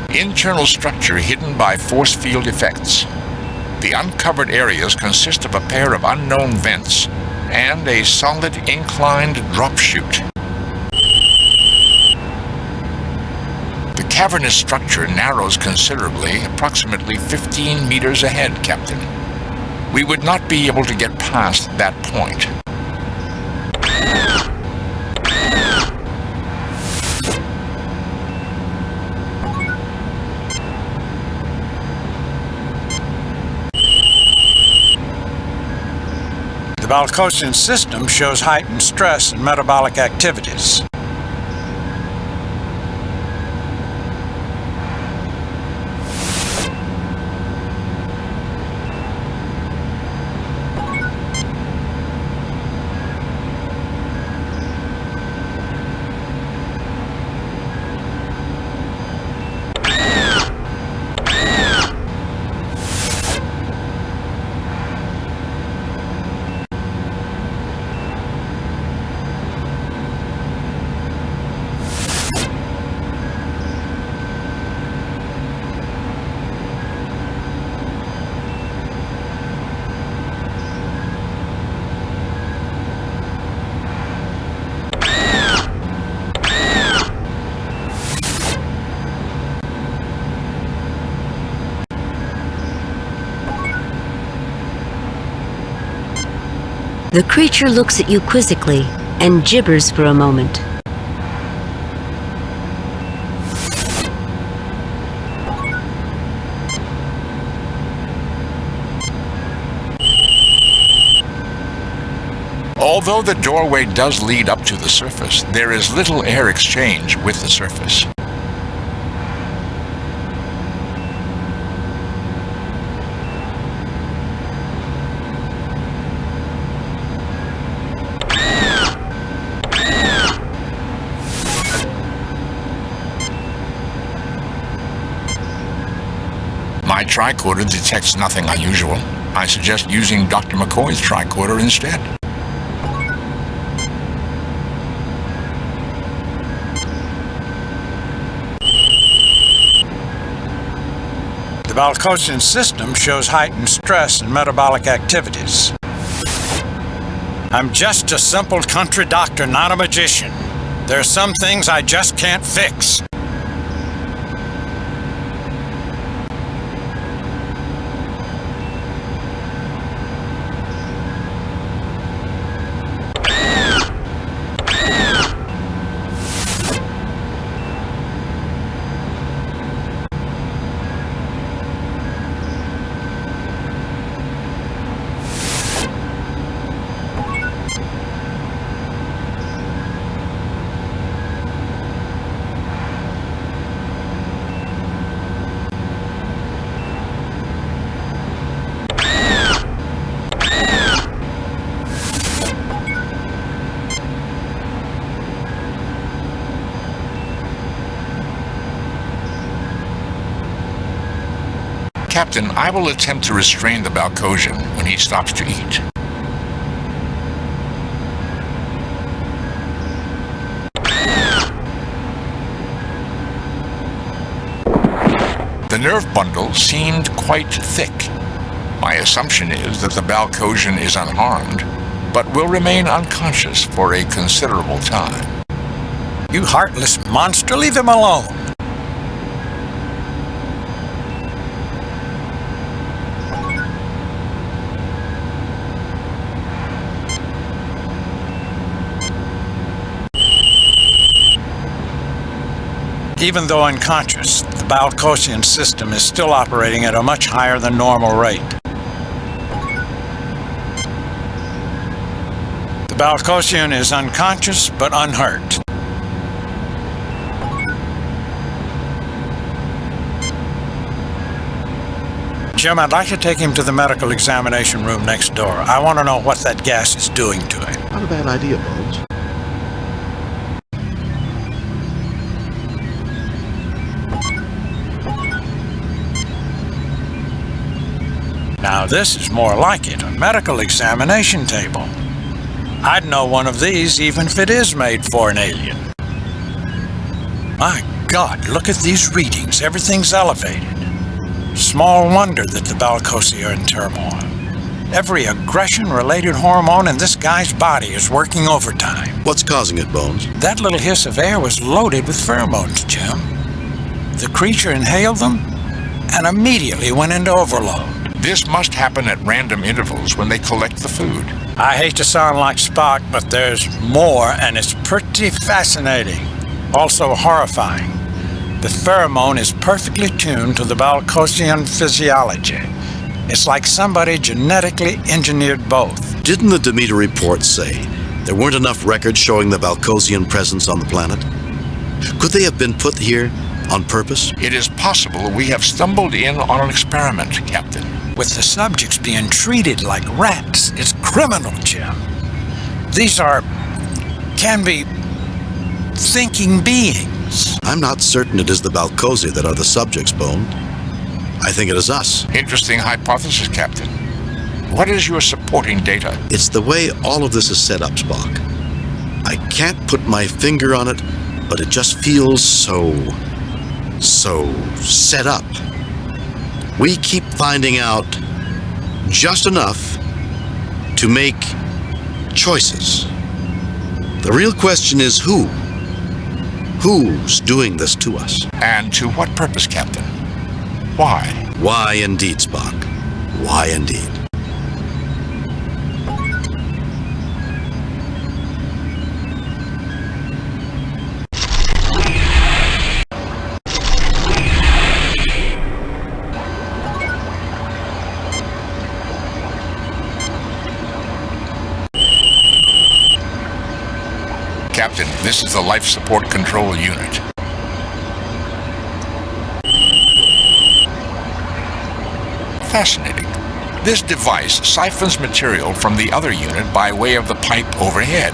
Internal structure hidden by force field effects. The uncovered areas consist of a pair of unknown vents and a solid inclined drop chute. The cavernous structure narrows considerably, approximately 15 meters ahead, Captain. We would not be able to get past that point. The Balcosian system shows heightened stress and metabolic activities. The creature looks at you quizzically and gibbers for a moment. Although the doorway does lead up to the surface, there is little air exchange with the surface. My tricorder detects nothing unusual. I suggest using Dr. McCoy's tricorder instead. The Balcosian system shows heightened stress and metabolic activities. I'm just a simple country doctor, not a magician. There are some things I just can't fix. Captain, I will attempt to restrain the Balcosian when he stops to eat. The nerve bundle seemed quite thick. My assumption is that the Balcosian is unharmed, but will remain unconscious for a considerable time. You heartless monster, leave him alone. Even though unconscious, the Balcosian system is still operating at a much higher than normal rate. The Balcosian is unconscious but unhurt. Jim, I'd like to take him to the medical examination room next door. I want to know what that gas is doing to him. Not a bad idea, Bones. Now this is more like it, a medical examination table. I'd know one of these even if it is made for an alien. My God, look at these readings. Everything's elevated. Small wonder that the Balcosi are in turmoil. Every aggression-related hormone in this guy's body is working overtime. What's causing it, Bones? That little hiss of air was loaded with pheromones, Jim. The creature inhaled them and immediately went into overload. This must happen at random intervals when they collect the food. I hate to sound like Spock, but there's more, and it's pretty fascinating. Also horrifying. The pheromone is perfectly tuned to the Balcosian physiology. It's like somebody genetically engineered both. Didn't the Demeter report say there weren't enough records showing the Balcosian presence on the planet? Could they have been put here on purpose? It is possible we have stumbled in on an experiment, Captain. With the subjects being treated like rats, it's criminal, Jim. These can be thinking beings. I'm not certain it is the Balcosi that are the subjects, Bone. I think it is us. Interesting hypothesis, Captain. What is your supporting data? It's the way all of this is set up, Spock. I can't put my finger on it, but it just feels so set up. We keep finding out just enough to make choices. The real question is who? Who's doing this to us? And to what purpose, Captain? Why? Why indeed, Spock. Why indeed. Captain, this is the Life Support Control Unit. Fascinating. This device siphons material from the other unit by way of the pipe overhead.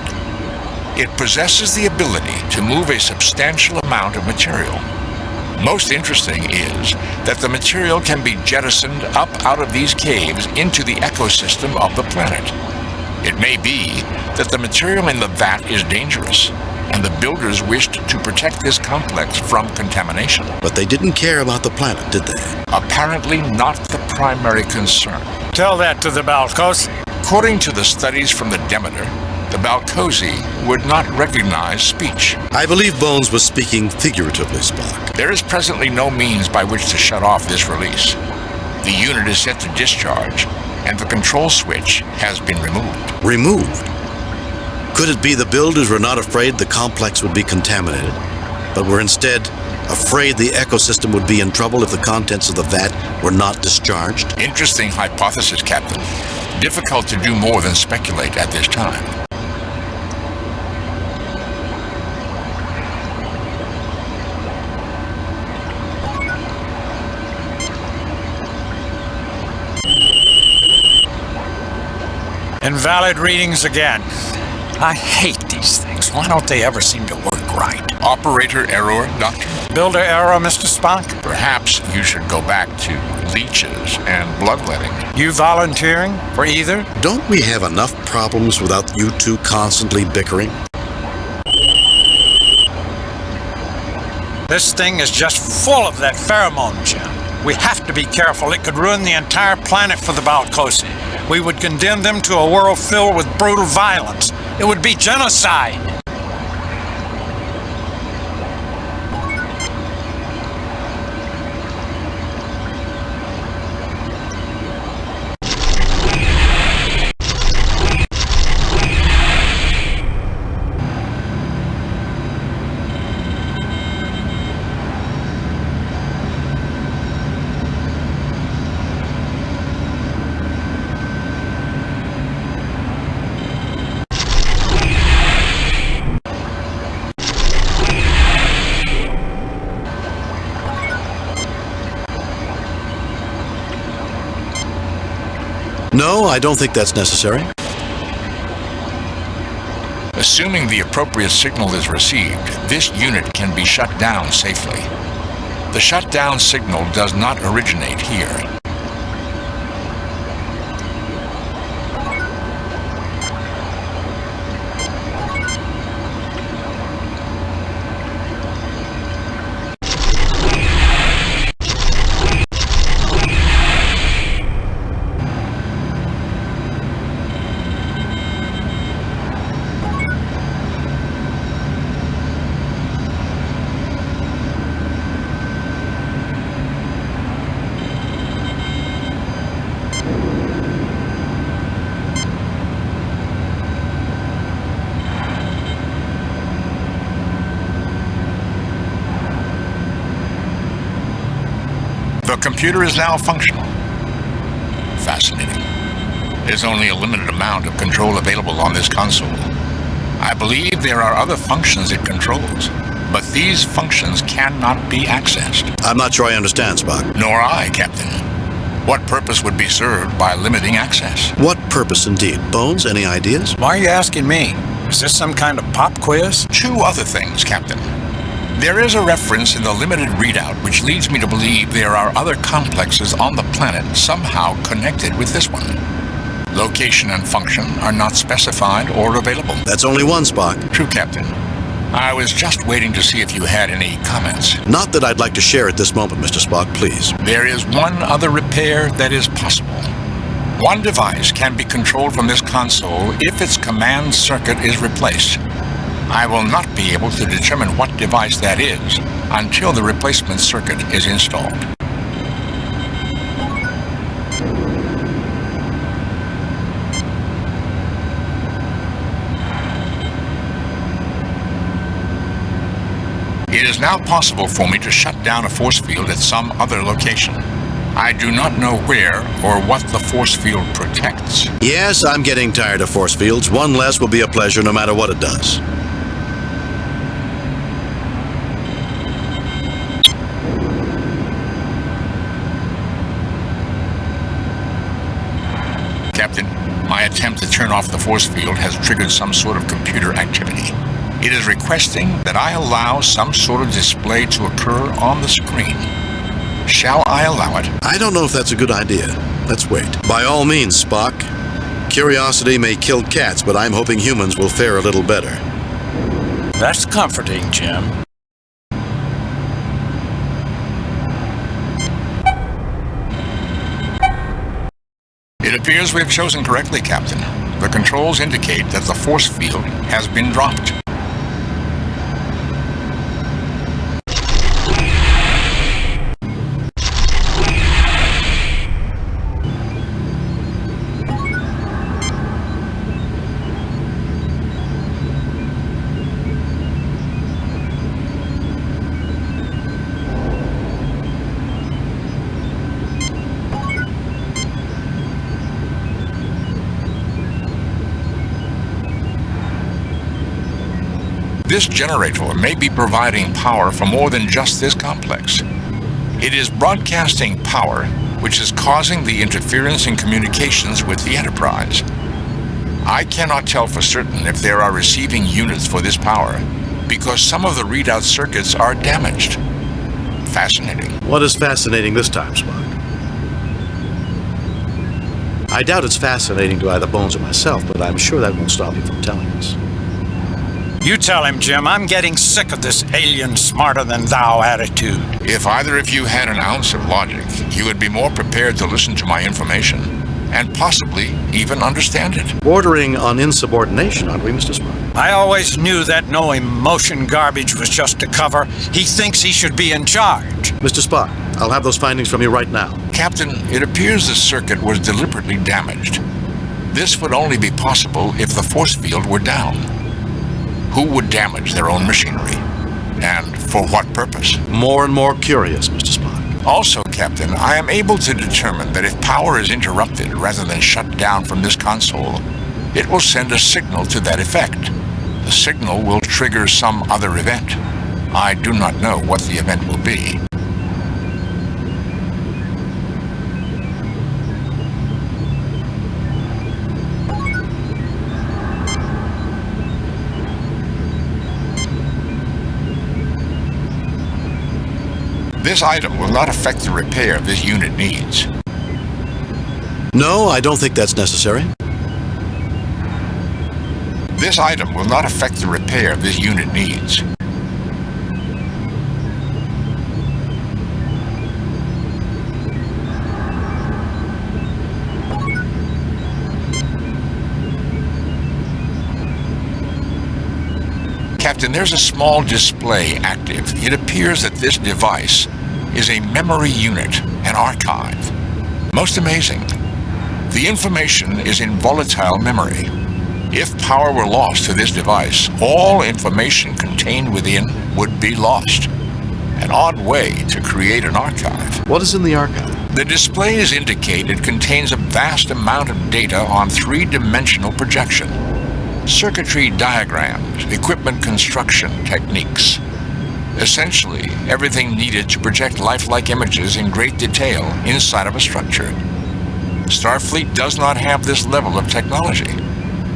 It possesses the ability to move a substantial amount of material. Most interesting is that the material can be jettisoned up out of these caves into the ecosystem of the planet. It may be that the material in the vat is dangerous, and the builders wished to protect this complex from contamination. But they didn't care about the planet, did they? Apparently not the primary concern. Tell that to the Balcosi. According to the studies from the Demeter, the Balcosi would not recognize speech. I believe Bones was speaking figuratively, Spock. There is presently no means by which to shut off this release. The unit is set to discharge, and the control switch has been removed. Removed? Could it be the builders were not afraid the complex would be contaminated, but were instead afraid the ecosystem would be in trouble if the contents of the vat were not discharged? Interesting hypothesis, Captain. Difficult to do more than speculate at this time. Invalid readings again. I hate these things. Why don't they ever seem to work right? Operator error, Doctor? Builder error, Mr. Spock? Perhaps you should go back to leeches and bloodletting. You volunteering for either? Don't we have enough problems without you two constantly bickering? This thing is just full of that pheromone, Jim. We have to be careful. It could ruin the entire planet for the Balcosi. We would condemn them to a world filled with brutal violence. It would be genocide. No, I don't think that's necessary. Assuming the appropriate signal is received, this unit can be shut down safely. The shutdown signal does not originate here. The computer is now functional. Fascinating. There's only a limited amount of control available on this console. I believe there are other functions it controls, but these functions cannot be accessed. I'm not sure I understand, Spock. Nor I, Captain. What purpose would be served by limiting access? What purpose indeed? Bones, any ideas? Why are you asking me? Is this some kind of pop quiz? Two other things, Captain. There is a reference in the limited readout which leads me to believe there are other complexes on the planet somehow connected with this one. Location and function are not specified or available. That's only one, Spock. True, Captain. I was just waiting to see if you had any comments. Not that I'd like to share at this moment, Mr. Spock, please. There is one other repair that is possible. One device can be controlled from this console if its command circuit is replaced. I will not be able to determine what device that is until the replacement circuit is installed. It is now possible for me to shut down a force field at some other location. I do not know where or what the force field protects. Yes, I'm getting tired of force fields. One less will be a pleasure no matter what it does. Captain, my attempt to turn off the force field has triggered some sort of computer activity. It is requesting that I allow some sort of display to occur on the screen. Shall I allow it? I don't know if that's a good idea. Let's wait. By all means, Spock. Curiosity may kill cats, but I'm hoping humans will fare a little better. That's comforting, Jim. It appears we have chosen correctly, Captain. The controls indicate that the force field has been dropped. This generator may be providing power for more than just this complex. It is broadcasting power, which is causing the interference in communications with the Enterprise. I cannot tell for certain if there are receiving units for this power, because some of the readout circuits are damaged. Fascinating. What is fascinating this time, Spock? I doubt it's fascinating to either Bones or myself, but I'm sure that won't stop you from telling us. You tell him, Jim. I'm getting sick of this alien smarter-than-thou attitude. If either of you had an ounce of logic, you would be more prepared to listen to my information, and possibly even understand it. Bordering on insubordination, aren't we, Mr. Spock? I always knew that no emotion garbage was just a cover. He thinks he should be in charge. Mr. Spock, I'll have those findings from you right now. Captain, it appears the circuit was deliberately damaged. This would only be possible if the force field were down. Who would damage their own machinery? And for what purpose? More and more curious, Mr. Spock. Also, Captain, I am able to determine that if power is interrupted rather than shut down from this console, it will send a signal to that effect. The signal will trigger some other event. I do not know what the event will be. This item will not affect the repair this unit needs. No, I don't think that's necessary. This item will not affect the repair this unit needs. Captain, there's a small display active. It appears that this device is a memory unit, an archive. Most amazing. The information is in volatile memory. If power were lost to this device, all information contained within would be lost. An odd way to create an archive. What is in the archive? The displays indicate it contains a vast amount of data on three-dimensional projection. Circuitry diagrams, equipment construction techniques. Essentially, everything needed to project lifelike images in great detail inside of a structure. Starfleet does not have this level of technology.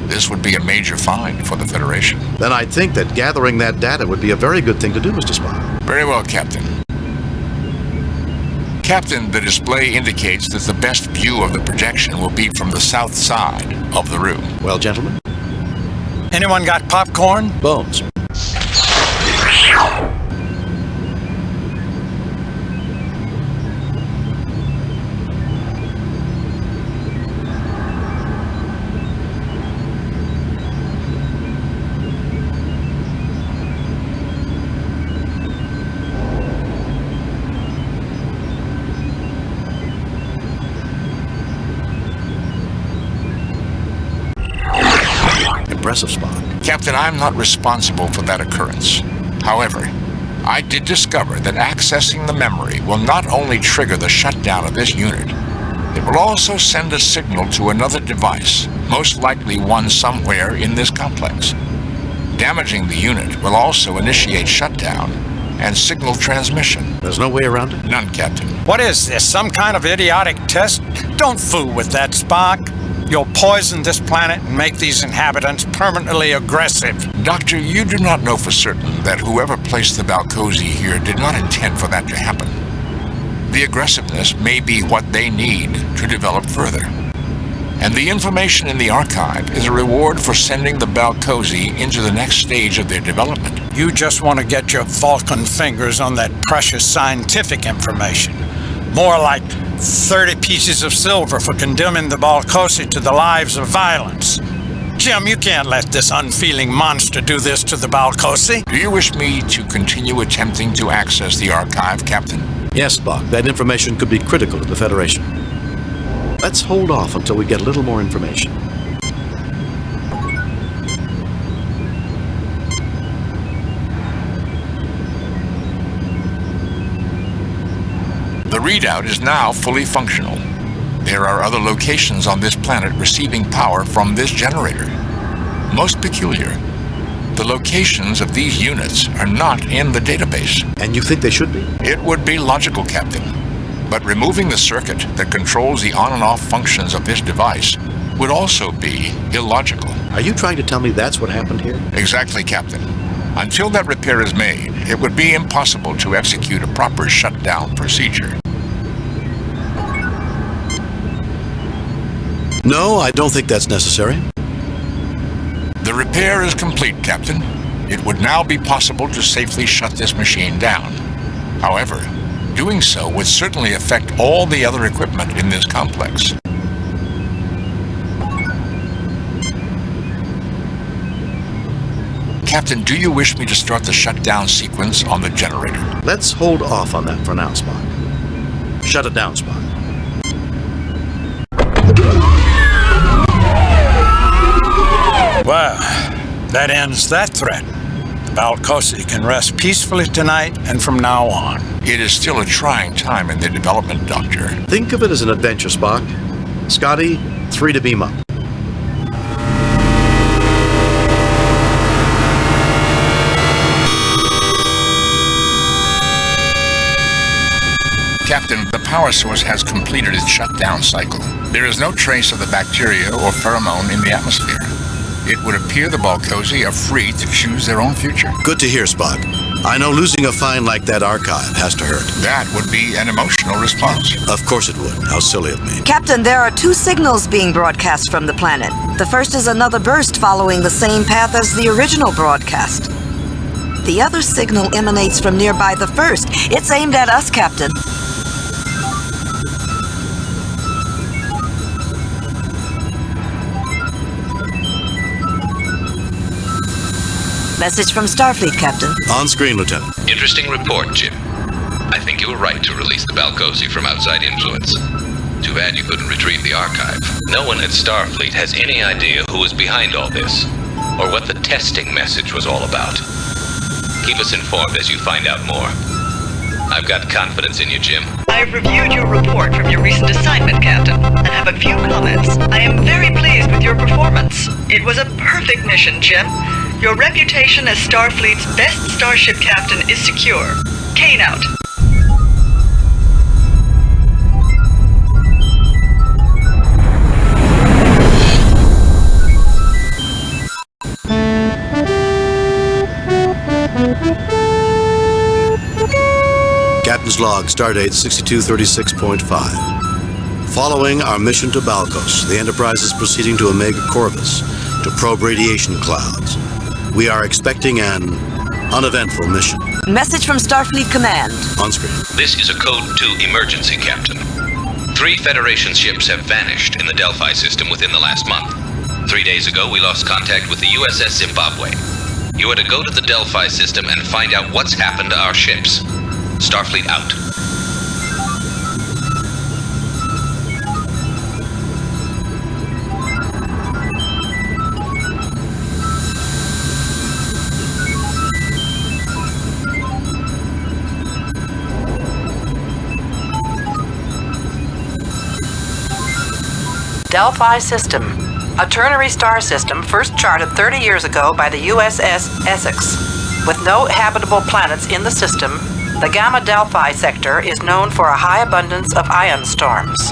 This would be a major find for the Federation. Then I'd think that gathering that data would be a very good thing to do, Mr. Spock. Very well, Captain. Captain, the display indicates that the best view of the projection will be from the south side of the room. Well, gentlemen? Anyone got popcorn? Bones. Impressive, Spock. Captain, I'm not responsible for that occurrence. However, I did discover that accessing the memory will not only trigger the shutdown of this unit, it will also send a signal to another device, most likely one somewhere in this complex. Damaging the unit will also initiate shutdown and signal transmission. There's no way around it? None, Captain. What is this, some kind of idiotic test? Don't fool with that, Spock. You'll poison this planet and make these inhabitants permanently aggressive. Doctor, you do not know for certain that whoever placed the Balcosi here did not intend for that to happen. The aggressiveness may be what they need to develop further. And the information in the archive is a reward for sending the Balcosi into the next stage of their development. You just want to get your Vulcan fingers on that precious scientific information. More like 30 pieces of silver for condemning the Balcosi to the lives of violence. Jim, you can't let this unfeeling monster do this to the Balcosi. Do you wish me to continue attempting to access the archive, Captain? Yes, Spock. That information could be critical to the Federation. Let's hold off until we get a little more information. The readout is now fully functional. There are other locations on this planet receiving power from this generator. Most peculiar, the locations of these units are not in the database. And you think they should be? It would be logical, Captain. But removing the circuit that controls the on and off functions of this device would also be illogical. Are you trying to tell me that's what happened here? Exactly, Captain. Until that repair is made, it would be impossible to execute a proper shutdown procedure. No, I don't think that's necessary. The repair is complete, Captain. It would now be possible to safely shut this machine down. However, doing so would certainly affect all the other equipment in this complex. Captain, do you wish me to start the shutdown sequence on the generator? Let's hold off on that for now, Spock. Shut it down, Spock. Well, that ends that threat. The Balcosi can rest peacefully tonight and from now on. It is still a trying time in their development, Doctor. Think of it as an adventure, Spock. Scotty, 3 to beam up. Captain, the power source has completed its shutdown cycle. There is no trace of the bacteria or pheromone in the atmosphere. It would appear the Balcosi are free to choose their own future. Good to hear, Spock. I know losing a find like that archive has to hurt. That would be an emotional response. Of course it would. How silly of me. Captain, there are 2 signals being broadcast from the planet. The first is another burst following the same path as the original broadcast. The other signal emanates from nearby the first. It's aimed at us, Captain. Message from Starfleet, Captain. On screen, Lieutenant. Interesting report, Jim. I think you were right to release the Balcosi from outside influence. Too bad you couldn't retrieve the archive. No one at Starfleet has any idea who was behind all this, or what the testing message was all about. Keep us informed as you find out more. I've got confidence in you, Jim. I've reviewed your report from your recent assignment, Captain, and have a few comments. I am very pleased with your performance. It was a perfect mission, Jim. Your reputation as Starfleet's best starship captain is secure. Kane out. Captain's log, stardate 6236.5. Following our mission to Balcos, the Enterprise is proceeding to Omega Corvus to probe radiation clouds. We are expecting an uneventful mission. Message from Starfleet Command. On screen. This is a code to emergency, Captain. 3 Federation ships have vanished in the Delphi system within the last month. 3 days ago, we lost contact with the USS Zimbabwe. You are to go to the Delphi system and find out what's happened to our ships. Starfleet out. Delphi System, a ternary star system first charted 30 years ago by the USS Essex. With no habitable planets in the system, the Gamma Delphi sector is known for a high abundance of ion storms.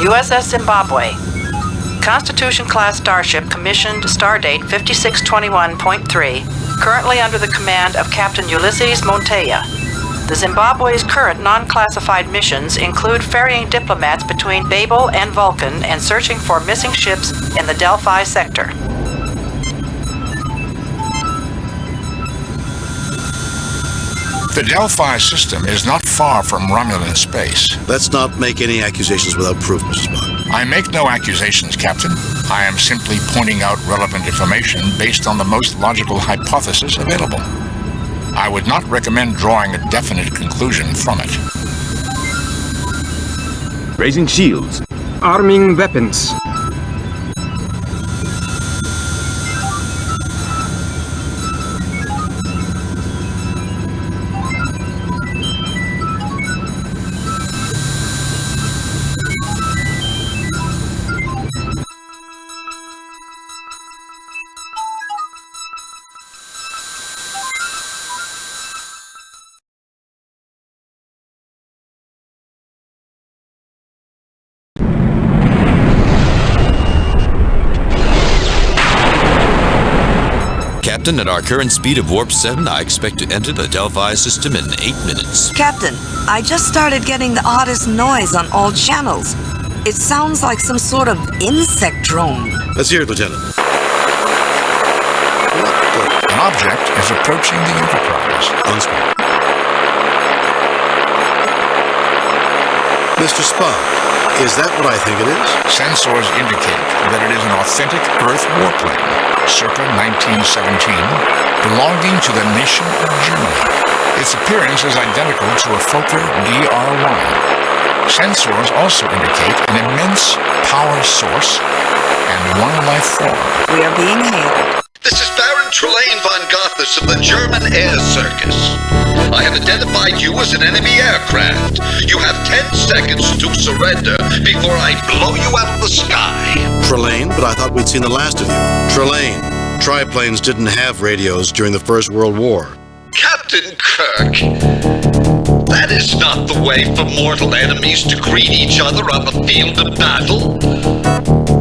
USS Zimbabwe. Constitution-class starship commissioned stardate 5621.3, currently under the command of Captain Ulysses Monteya. The Zimbabwe's current non-classified missions include ferrying diplomats between Babel and Vulcan and searching for missing ships in the Delphi sector. The Delphi system is not far from Romulan space. Let's not make any accusations without proof, Mr. Spock. I make no accusations, Captain. I am simply pointing out relevant information based on the most logical hypothesis available. I would not recommend drawing a definite conclusion from it. Raising shields. Arming weapons. Captain, at our current speed of warp 7, I expect to enter the Delphi system in 8 minutes. Captain, I just started getting the oddest noise on all channels. It sounds like some sort of insect drone. Let's hear it, Lieutenant. An object is approaching the Enterprise. On screen. Mr. Spock, is that what I think it is? Sensors indicate that it is an authentic Earth warplane, circa 1917, belonging to the nation of Germany. Its appearance is identical to a Fokker DR-1. Sensors also indicate an immense power source and one life form. We are being hailed. This is Baron Trelane von Gothas of the German Air Circus. I have identified you as an enemy aircraft. You have 10 seconds to surrender before I blow you out of the sky. Trelane? But I thought we'd seen the last of you. Trelane, triplanes didn't have radios during the First World War. Captain Kirk, that is not the way for mortal enemies to greet each other on the field of battle.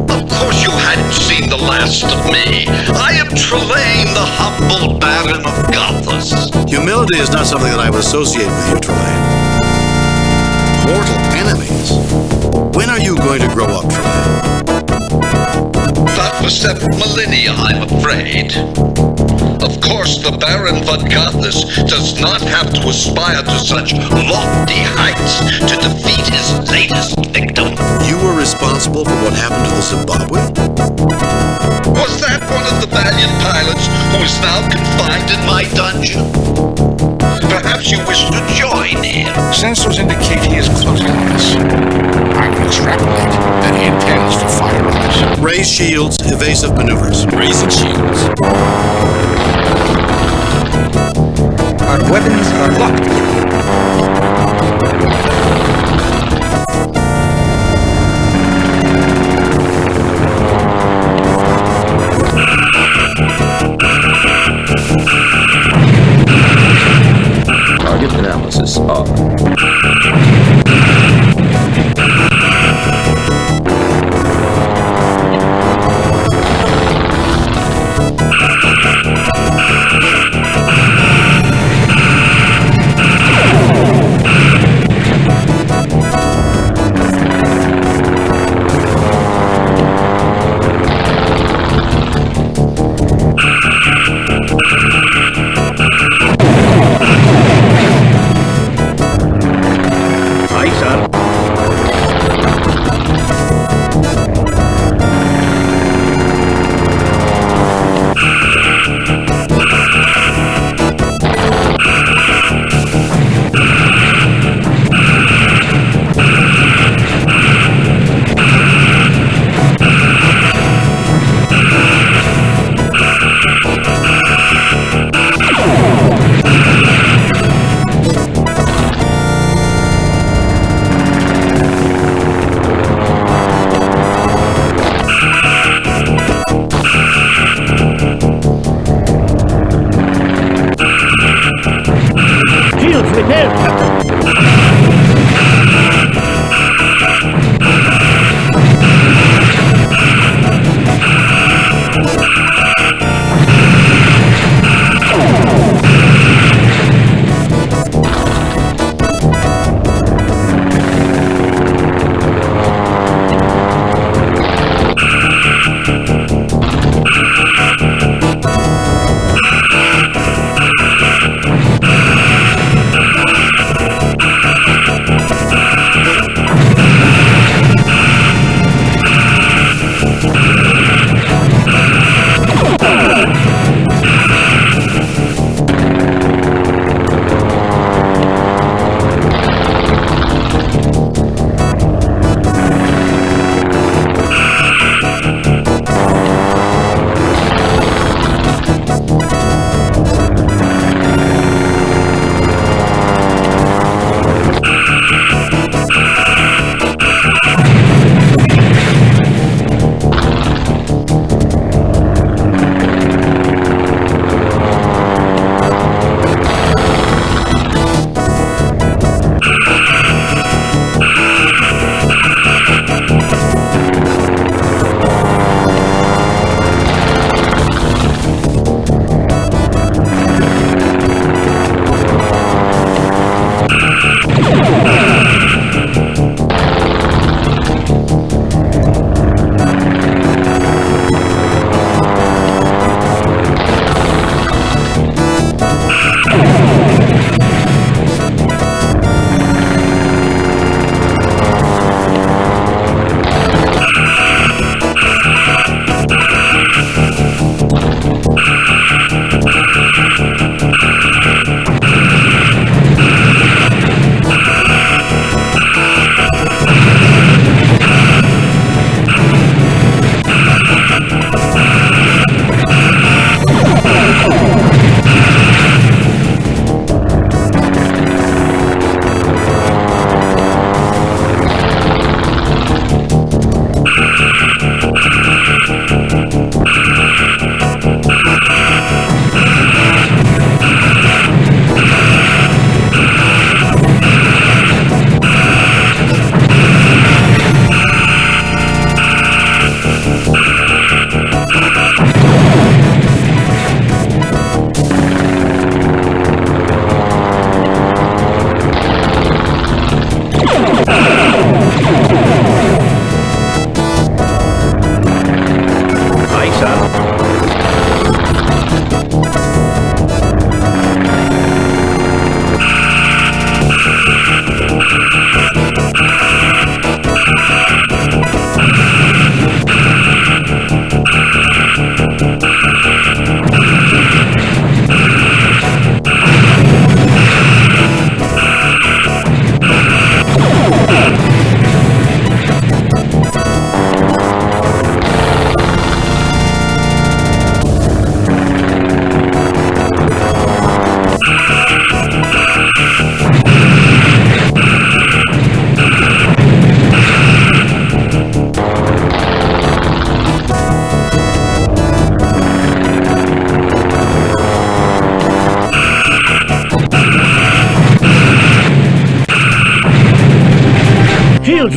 Of course you hadn't seen the last of me. I am Trelane, the humble Baron of Gothos. Humility is not something that I would associate with you, Trelane. Mortal enemies? When are you going to grow up, Trelane? Not for several millennia, I'm afraid. Of course, the Baron von Gothos does not have to aspire to such lofty heights to defeat his latest victim. You were responsible for what happened to the Zimbabwe? Was that one of the valiant pilots who is now confined in my dungeon? Perhaps you wish to join him. Sensors indicate he is closing on us. I would extrapolate that he intends to fire on us. Raise shields, evasive maneuvers. Raising shields. Our weapons are locked. Target analysis off.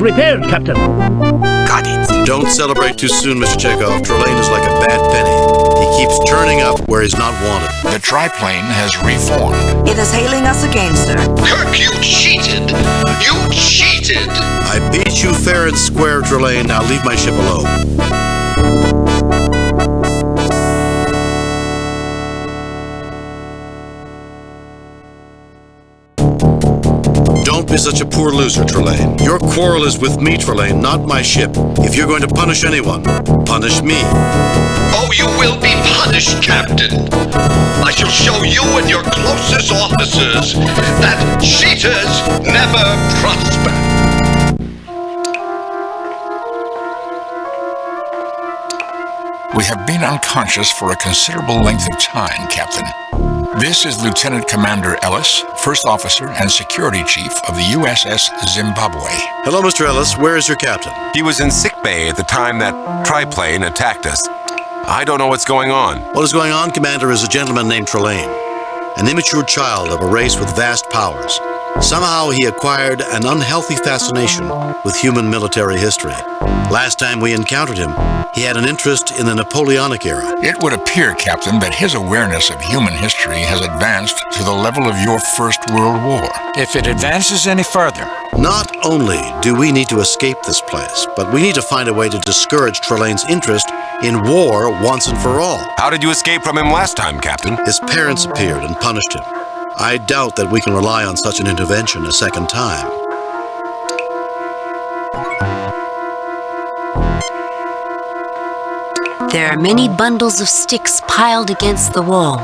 repaired, Captain. Got it. Don't celebrate too soon, Mr. Chekhov. Trelane is like a bad penny. He keeps turning up where he's not wanted. The triplane has reformed. It is hailing us again, sir. Kirk, you cheated! You cheated! I beat you fair and square, Trelane. Now leave my ship alone. Don't be such a poor loser, Trelane. Your quarrel is with me, Trelane, not my ship. If you're going to punish anyone, punish me. Oh, you will be punished, Captain. I shall show you and your closest officers that cheaters never prosper. We have been unconscious for a considerable length of time, Captain. This is Lieutenant Commander Ellis, First Officer and Security Chief of the USS Zimbabwe. Hello, Mr. Ellis. Where is your captain? He was in sickbay at the time that triplane attacked us. I don't know what's going on. What is going on, Commander, is a gentleman named Trelane, an immature child of a race with vast powers. Somehow he acquired an unhealthy fascination with human military history. Last time we encountered him, he had an interest in the Napoleonic era. It would appear, Captain, that his awareness of human history has advanced to the level of your First World War. If it advances any further. Not only do we need to escape this place, but we need to find a way to discourage Trelane's interest in war once and for all. How did you escape from him last time, Captain? His parents appeared and punished him. I doubt that we can rely on such an intervention a second time. There are many bundles of sticks piled against the wall.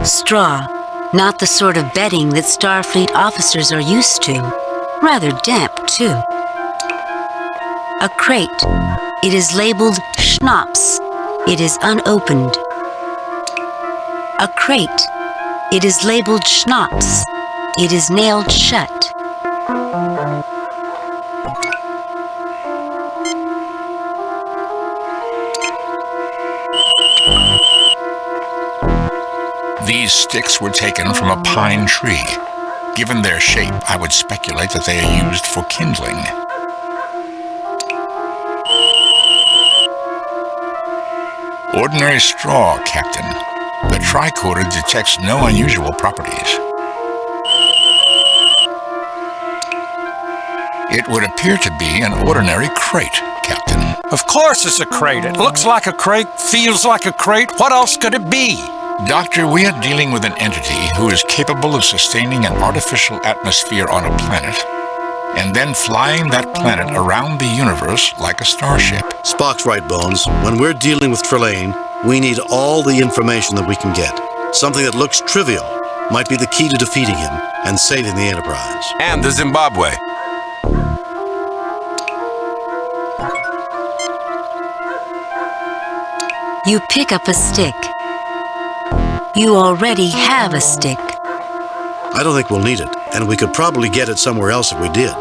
Straw, not the sort of bedding that Starfleet officers are used to. Rather damp, too. A crate. It is labeled Schnapps. It is unopened. A crate. It is labeled Schnapps. It is nailed shut. These sticks were taken from a pine tree. Given their shape, I would speculate that they are used for kindling. Ordinary straw, Captain. The tricorder detects no unusual properties. It would appear to be an ordinary crate, Captain. Of course it's a crate. It looks like a crate, feels like a crate. What else could it be? Doctor, we are dealing with an entity who is capable of sustaining an artificial atmosphere on a planet and then flying that planet around the universe like a starship. Spock's right, Bones. When we're dealing with Trelane, we need all the information that we can get. Something that looks trivial might be the key to defeating him and saving the Enterprise. And the Zimbabwe. You pick up a stick. You already have a stick. I don't think we'll need it, and we could probably get it somewhere else if we did.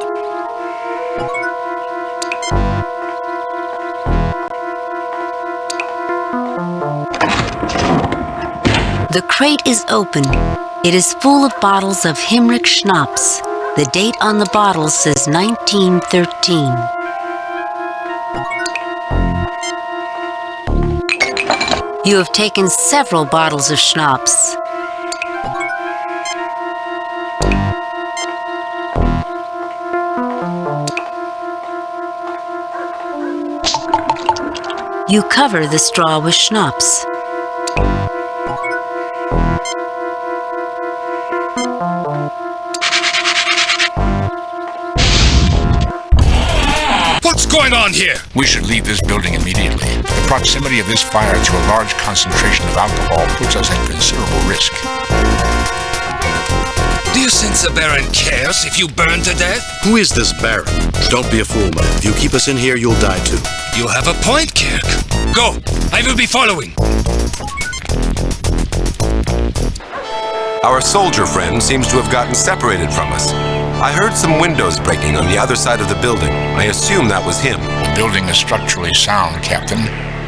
The crate is open. It is full of bottles of Himrich Schnapps. The date on the bottle says 1913. You have taken several bottles of schnapps. You cover the straw with schnapps. What's going on here? We should leave this building immediately. The proximity of this fire to a large concentration of alcohol puts us at considerable risk. Do you think the Baron cares if you burn to death? Who is this Baron? Don't be a fool, man. If you keep us in here, you'll die too. You have a point, Kirk. Go! I will be following. Our soldier friend seems to have gotten separated from us. I heard some windows breaking on the other side of the building. I assume that was him. The building is structurally sound, Captain.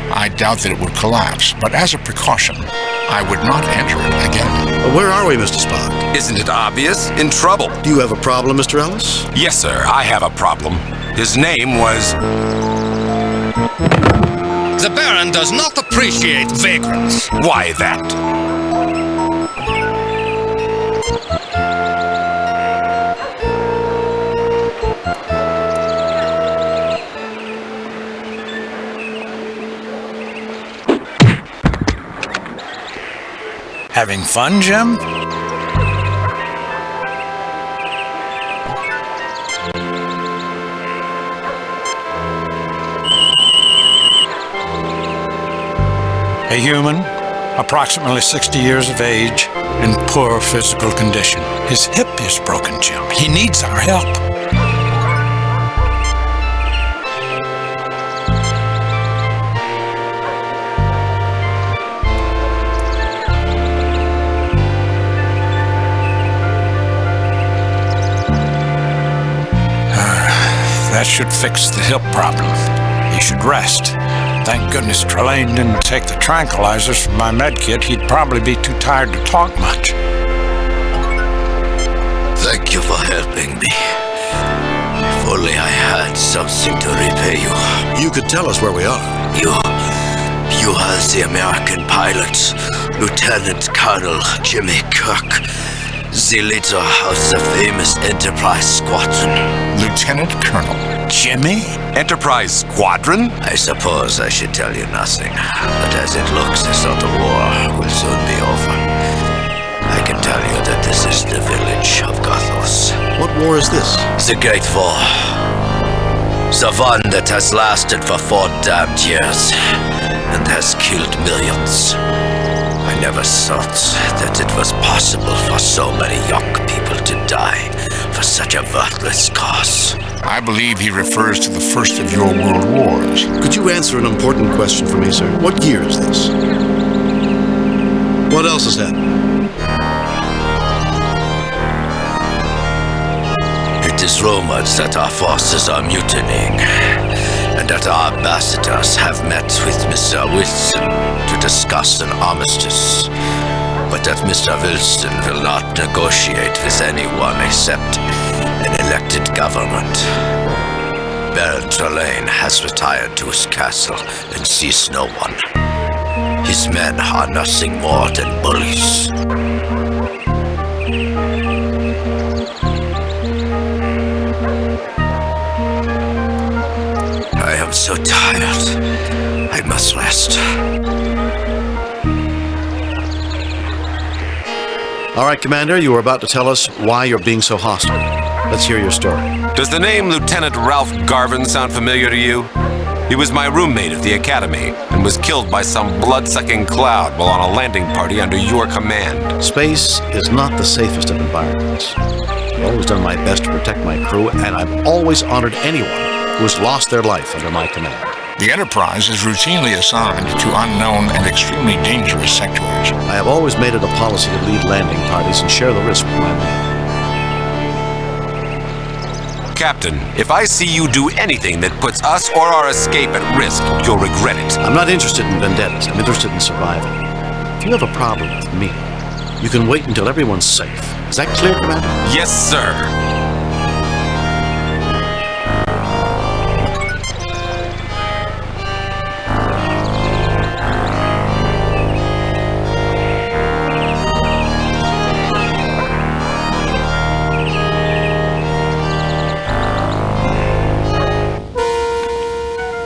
I doubt that it would collapse, but as a precaution, I would not enter it again. Well, where are we, Mr. Spock? Isn't it obvious? In trouble. Do you have a problem, Mr. Ellis? Yes, sir. I have a problem. His name was... The Baron does not appreciate vagrants. Why that? Having fun, Jim? A human, approximately 60 years of age, in poor physical condition. His hip is broken, Jim. He needs our help. That should fix the hip problem. He should rest. Thank goodness Trelane didn't take the tranquilizers from my medkit. He'd probably be too tired to talk much. Thank you for helping me. If only I had something to repay you. You could tell us where we are. You are the American pilot, Lieutenant Colonel Jimmy Kirk, the leader of the famous Enterprise Squadron. Lieutenant Colonel Jimmy? Enterprise Squadron? I suppose I should tell you nothing, but as it looks as though the war will soon be over, I can tell you that this is the village of Gothos. What war is this? The Great War. The one that has lasted for 4 damned years and has killed millions. I never thought that it was possible for so many young people to die for such a worthless cause. I believe he refers to the first of your world wars. Could you answer an important question for me, sir? What year is this? What else is happening? It is rumored that our forces are mutinying, and that our ambassadors have met with Mr. Wilson to discuss an armistice, but that Mr. Wilson will not negotiate with anyone except an elected government. Baron Trelane has retired to his castle and sees no one. His men are nothing more than bullies. I am so tired. I must rest. All right, Commander, you were about to tell us why you're being so hostile. Let's hear your story. Does the name Lieutenant Ralph Garvin sound familiar to you? He was my roommate at the academy and was killed by some blood-sucking cloud while on a landing party under your command. Space is not the safest of environments. I've always done my best to protect my crew, and I've always honored anyone who has lost their life under my command. The Enterprise is routinely assigned to unknown and extremely dangerous sectors. I have always made it a policy to lead landing parties and share the risk with my men. Captain, if I see you do anything that puts us or our escape at risk, you'll regret it. I'm not interested in vendettas. I'm interested in survival. If you have a problem with me, you can wait until everyone's safe. Is that clear, Commander? Yes, sir.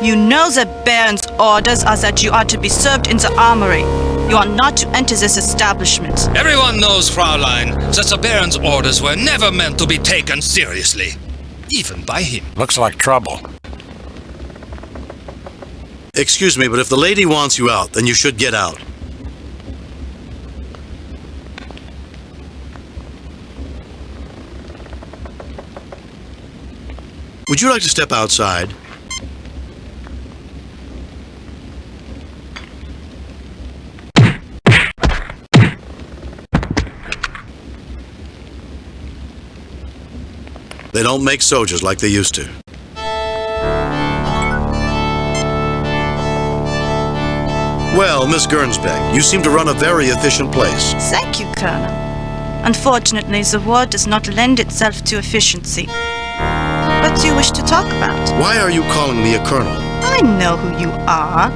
You know the Baron's orders are that you are to be served in the armory. You are not to enter this establishment. Everyone knows, Fraulein, that the Baron's orders were never meant to be taken seriously. Even by him. Looks like trouble. Excuse me, but if the lady wants you out, then you should get out. Would you like to step outside? They don't make soldiers like they used to. Well, Miss Gernsback, you seem to run a very efficient place. Thank you, Colonel. Unfortunately, the war does not lend itself to efficiency. But What do you wish to talk about? Why are you calling me a colonel? I know who you are.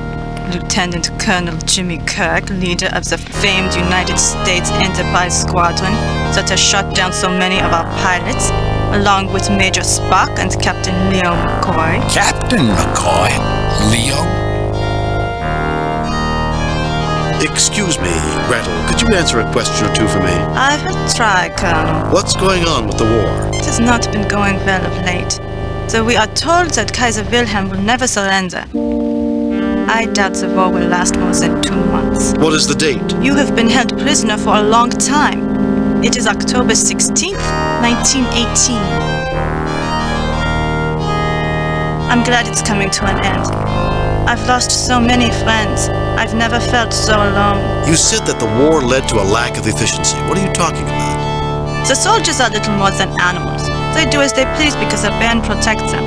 Lieutenant Colonel Jimmy Kirk, leader of the famed United States Enterprise Squadron that has shot down so many of our pilots, along with Major Spock and Captain Leo McCoy. Captain McCoy? Leo? Excuse me, Gretel, could you answer a question or two for me? I will try, Colonel. What's going on with the war? It has not been going well of late, so we are told that Kaiser Wilhelm will never surrender. I doubt the war will last more than 2 months. What is the date? You have been held prisoner for a long time. It is October 16th, 1918. I'm glad it's coming to an end. I've lost so many friends. I've never felt so alone. You said that the war led to a lack of efficiency. What are you talking about? The soldiers are little more than animals. They do as they please because a band protects them.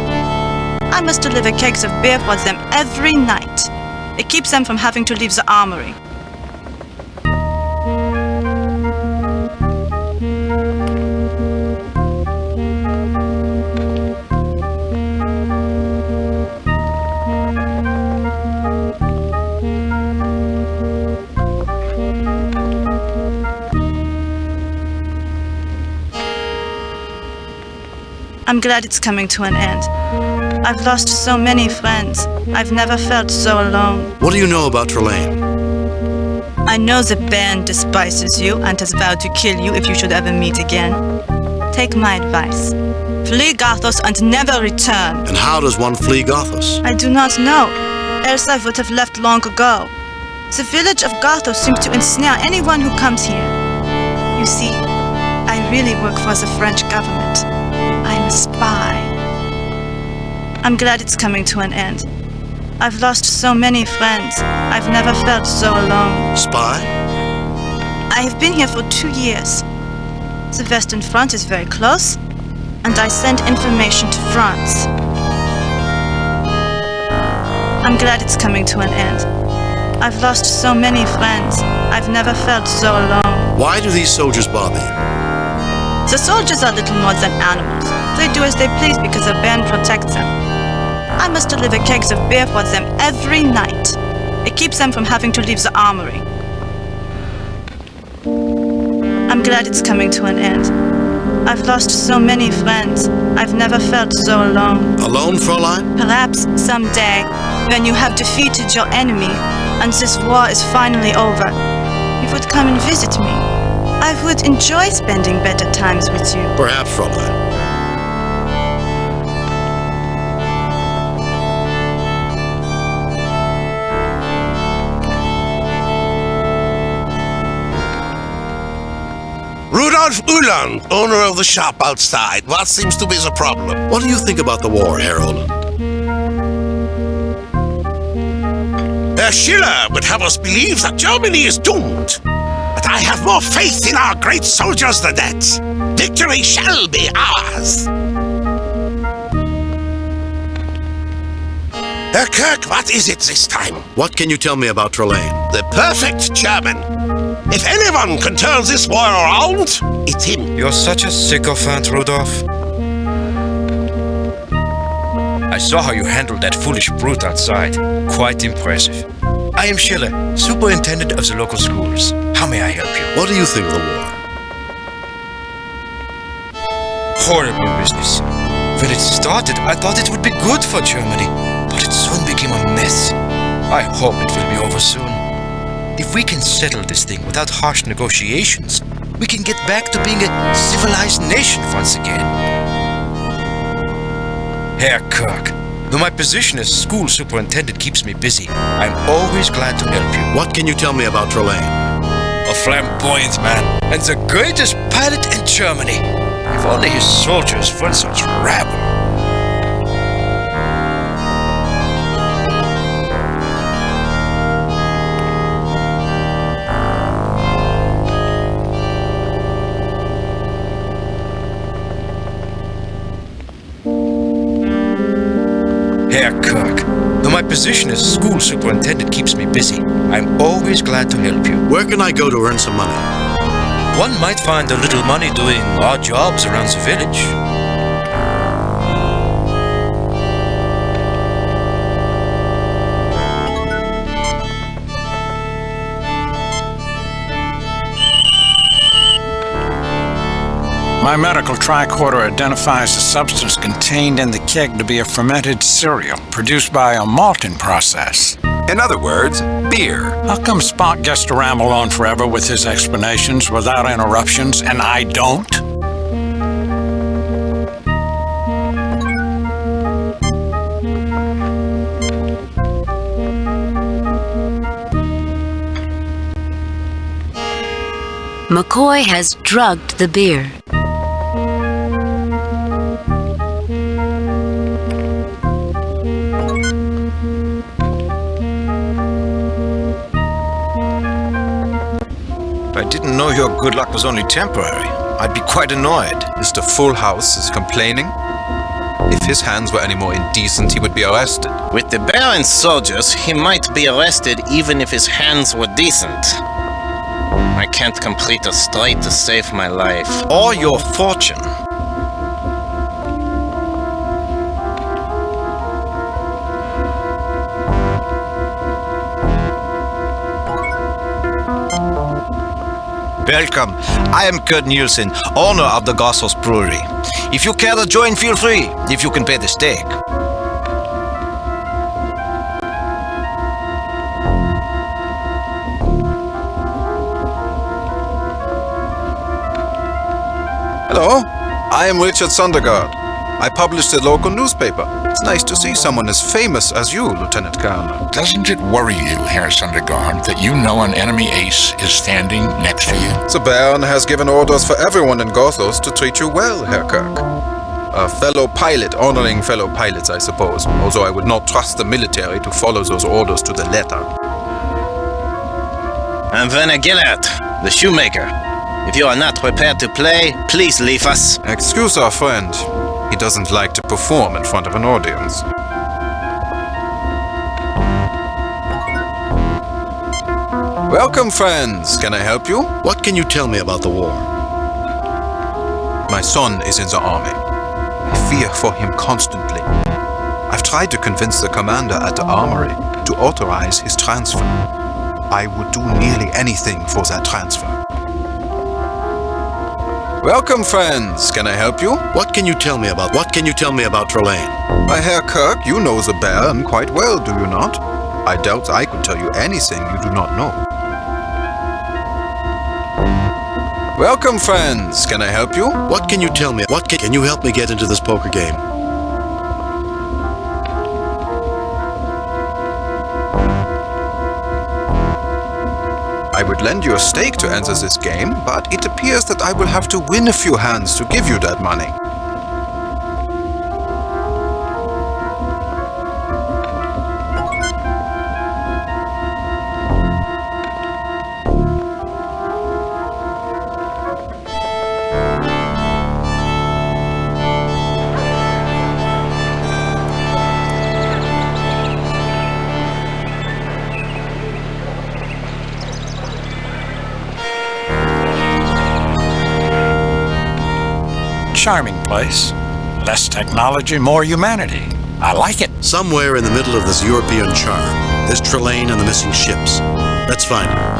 I must deliver kegs of beer for them every night. It keeps them from having to leave the armory. I'm glad it's coming to an end. I've lost so many friends. I've never felt so alone. What do you know about Trelane? I know the band despises you and has vowed to kill you if you should ever meet again. Take my advice. Flee Gothos and never return. And how does one flee Gothos? I do not know, else I would have left long ago. The village of Gothos seems to ensnare anyone who comes here. You see, I really work for the French government. I'm a spy. I'm glad it's coming to an end. I've lost so many friends. I've never felt so alone. Spy? I have been here for 2 years. The Western Front is very close, and I send information to France. I'm glad it's coming to an end. I've lost so many friends. I've never felt so alone. Why do these soldiers bother you? The soldiers are little more than animals. They do as they please because a band protects them. I must deliver kegs of beer for them every night. It keeps them from having to leave the armory. I'm glad it's coming to an end. I've lost so many friends. I've never felt so alone. Alone, Fräulein? Perhaps someday, when you have defeated your enemy and this war is finally over, you would come and visit me. I would enjoy spending better times with you. Perhaps, Fräulein. Rudolf Uhland, owner of the shop outside. What seems to be the problem? What do you think about the war, Harold? Herr Schiller would have us believe that Germany is doomed. But I have more faith in our great soldiers than that. Victory shall be ours. Herr Kirk, what is it this time? What can you tell me about Trelane? The perfect German. If anyone can turn this war around, it's him. You're such a sycophant, Rudolph. I saw how you handled that foolish brute outside. Quite impressive. I am Schiller, superintendent of the local schools. How may I help you? What do you think of the war? Horrible business. When it started, I thought it would be good for Germany, but it soon became a mess. I hope it will be over soon. If we can settle this thing without harsh negotiations, we can get back to being a civilized nation once again. Herr Kirk, though my position as school superintendent keeps me busy, I'm always glad to help you. What can you tell me about Trelane? A flamboyant man, and the greatest pilot in Germany. If only his soldiers weren't such rabble. Herr Kirk, though my position as school superintendent keeps me busy, I'm always glad to help you. Where can I go to earn some money? One might find a little money doing odd jobs around the village. My medical tricorder identifies the substance contained in the keg to be a fermented cereal produced by a malting process. In other words, beer. How come Spock gets to ramble on forever with his explanations without interruptions, and I don't? McCoy has drugged the beer. If I didn't know your good luck was only temporary, I'd be quite annoyed. Mr. Full House is complaining. If his hands were any more indecent, he would be arrested. With the Baron's soldiers, he might be arrested even if his hands were decent. I can't complete a strike to save my life. Or your fortune. Welcome. I am Kurt Nielsen, owner of the Gossos Brewery. If you care to join, feel free, if you can pay the stake. Hello, I am Richard Sondergaard. I publish the local newspaper. It's nice to see someone as famous as you, Lieutenant Colonel. Doesn't it worry you, Herr Sondergaard, that you know an enemy ace is standing next to you? The Baron has given orders for everyone in Gothos to treat you well, Herr Kirk. A fellow pilot honoring fellow pilots, I suppose, although I would not trust the military to follow those orders to the letter. I'm Werner Gillard, the shoemaker. If you are not prepared to play, please leave us. Excuse our friend. He doesn't like to perform in front of an audience. Welcome, friends. Can I help you? What can you tell me about the war? My son is in the army. I fear for him constantly. I've tried to convince the commander at the armory to authorize his transfer. I would do nearly anything for that transfer. Welcome, friends. Can I help you? What can you tell me about Trelane? My Herr Kirk, you know the Baron quite well, do you not? I doubt I could tell you anything you do not know. Welcome, friends. Can I help you? What can you tell me? Can you help me get into this poker game? I would lend you a stake to enter this game, but it appears that I will have to win a few hands to give you that money. Charming place. Less technology, more humanity. I like it. Somewhere in the middle of this European charm, there's Trelane and the missing ships. Let's find her.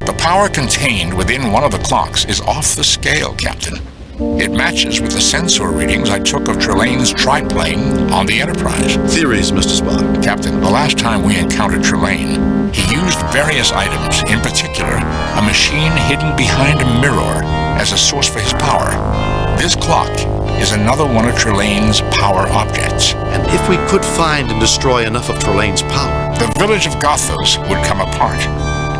The power contained within one of the clocks is off the scale, Captain. It matches with the sensor readings I took of Trelane's triplane on the Enterprise. Theories, Mr. Spock. Captain, the last time we encountered Trelane, he used various items, in particular, a machine hidden behind a mirror as a source for his power. This clock is another one of Trelane's power objects. And if we could find and destroy enough of Trelane's power, the village of Gothos would come apart,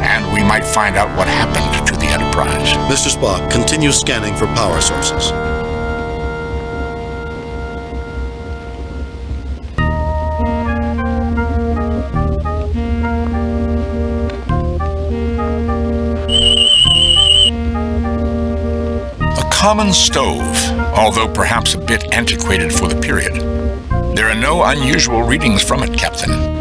and we might find out what happened to the Enterprise. Mr. Spock, continue scanning for power sources. A common stove, although perhaps a bit antiquated for the period. There are no unusual readings from it, Captain.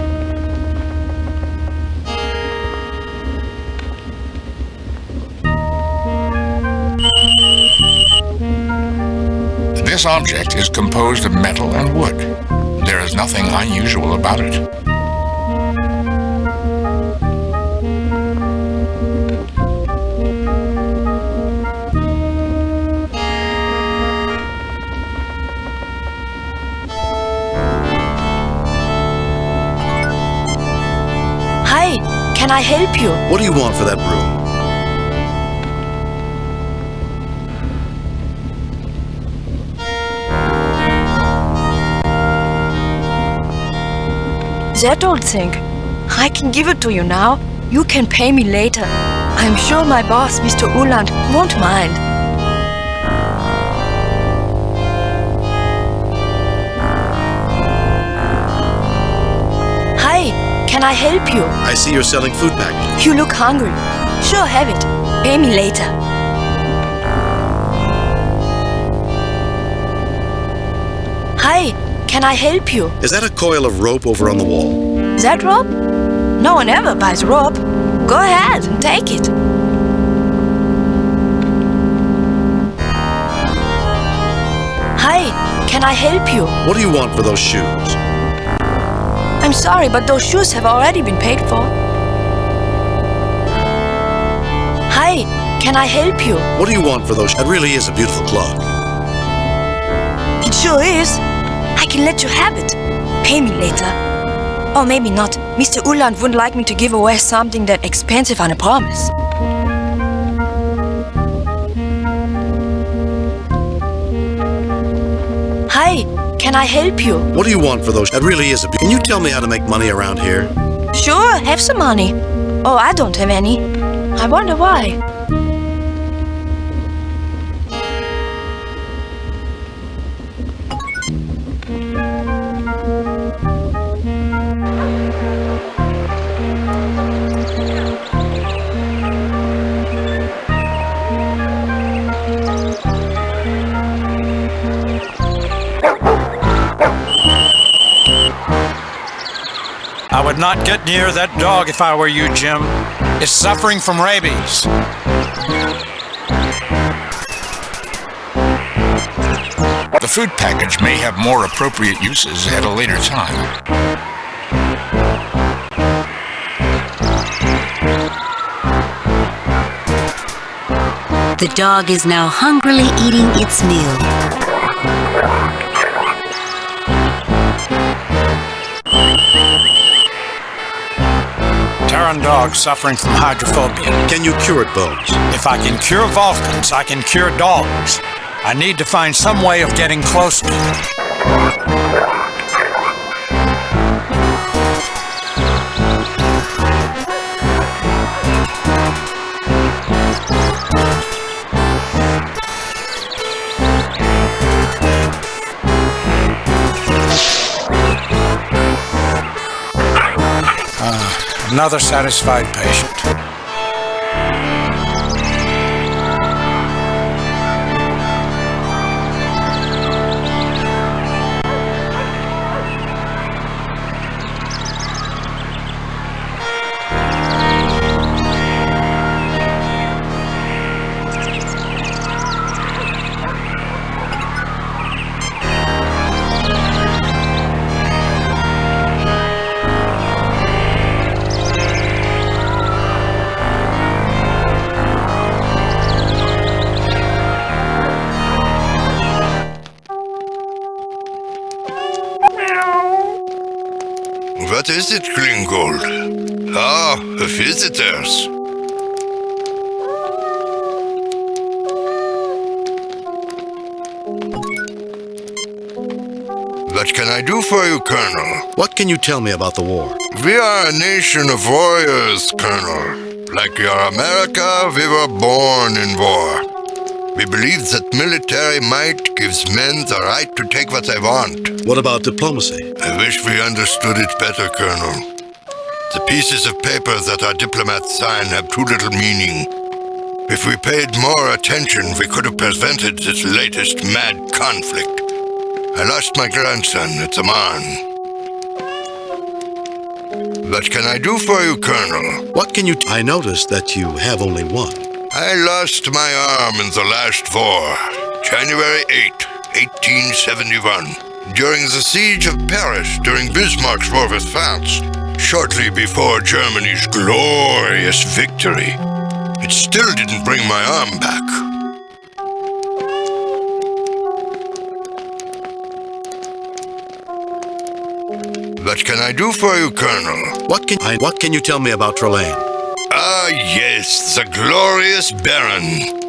This object is composed of metal and wood. There is nothing unusual about it. Hi, can I help you? What do you want for that broom? That old thing. I can give it to you now. You can pay me later. I'm sure my boss, Mr. Uland, won't mind. Hi, can I help you? I see you're selling food packages. You look hungry. Sure, have it. Pay me later. Hi, can I help you? Is that a coil of rope over on the wall? That rope? No one ever buys rope. Go ahead and take it. Hi, can I help you? What do you want for those shoes? I'm sorry, but those shoes have already been paid for. Hi, can I help you? What do you want for those? That really is a beautiful clock. It sure is. I can let you have it. Pay me later. Or maybe not. Mr. Uland wouldn't like me to give away something that expensive on a promise. Hi, can I help you? What do you want for those? That really is a... Can you tell me how to make money around here? Sure, have some money. Oh, I don't have any. I wonder why. I would not get near that dog if I were you, Jim. It's suffering from rabies. The food package may have more appropriate uses at a later time. The dog is now hungrily eating its meal. Terran dog suffering from hydrophobia. Can you cure it, Bones? If I can cure Vulcans, I can cure dogs. I need to find some way of getting close to it. Another satisfied patient. What is it, Klingold? Ah, visitors. What can I do for you, Colonel? What can you tell me about the war? We are a nation of warriors, Colonel. Like your America, we were born in war. We believe that military might gives men the right to take what they want. What about diplomacy? I wish we understood it better, Colonel. The pieces of paper that our diplomats sign have too little meaning. If we paid more attention, we could have prevented this latest mad conflict. I lost my grandson at the Marne. What can I do for you, Colonel? What can you... I noticed that you have only one. I lost my arm in the last war, January 8, 1871, during the siege of Paris during Bismarck's war with France, shortly before Germany's glorious victory. It still didn't bring my arm back. What can I do for you, Colonel? What can you tell me about Trelane? Ah, yes, the glorious Baron.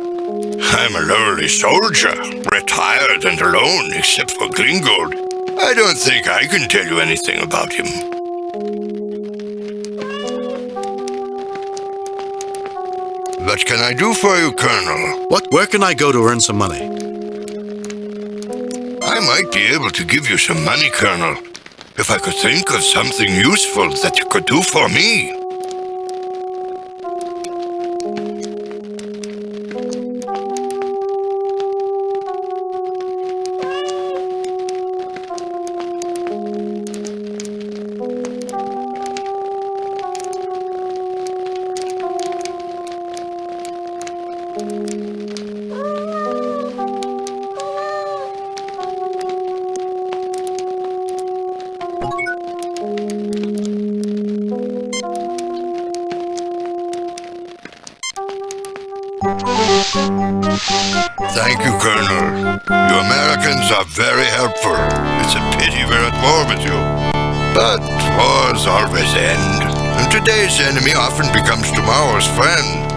I'm a lowly soldier, retired and alone except for Gringold. I don't think I can tell you anything about him. What can I do for you, Colonel? Where can I go to earn some money? I might be able to give you some money, Colonel, if I could think of something useful that you could do for me. Thank you, Colonel. You Americans are very helpful. It's a pity we're at war with you. But wars always end, and today's enemy often becomes tomorrow's friend.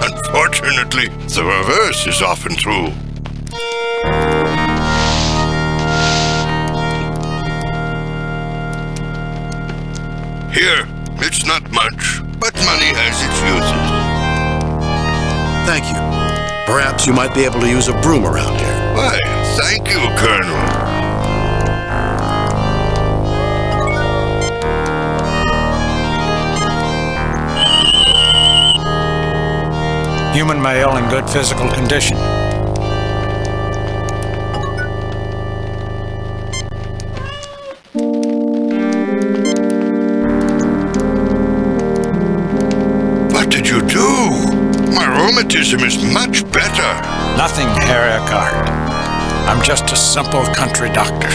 Unfortunately, the reverse is often true. Here, it's not much, but money has its uses. Thank you. Perhaps you might be able to use a broom around here. Why, thank you, Colonel. Human male in good physical condition. What did you do? My rheumatism is much better. Nothing, Herr Eckhart. I'm just a simple country doctor.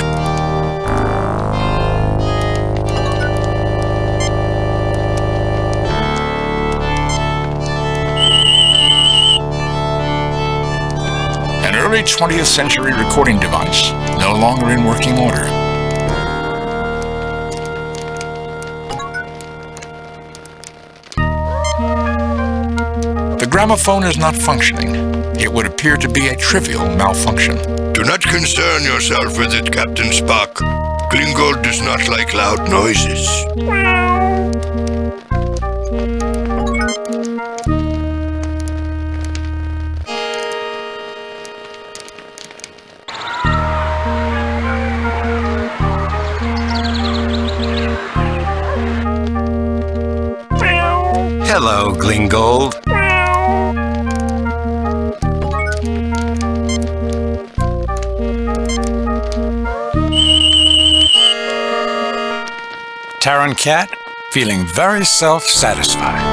An early 20th century recording device, no longer in working order. The gramophone is not functioning. It would appear to be a trivial malfunction. Do not concern yourself with it, Captain Spock. Gringold does not like loud noises. Hello, Gringold. Terran Cat, feeling very self-satisfied.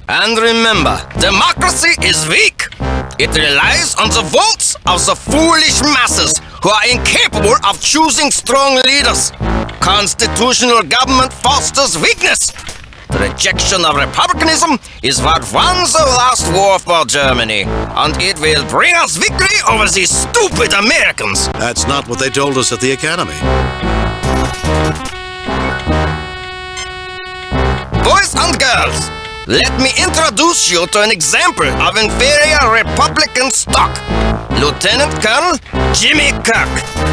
And remember, democracy is weak. It relies on the votes of the foolish masses who are incapable of choosing strong leaders. Constitutional government fosters weakness. The rejection of republicanism is what won the last war for Germany, and it will bring us victory over these stupid Americans. That's not what they told us at the Academy. Boys and girls, let me introduce you to an example of inferior Republican stock. Lieutenant Colonel Jimmy Kirk.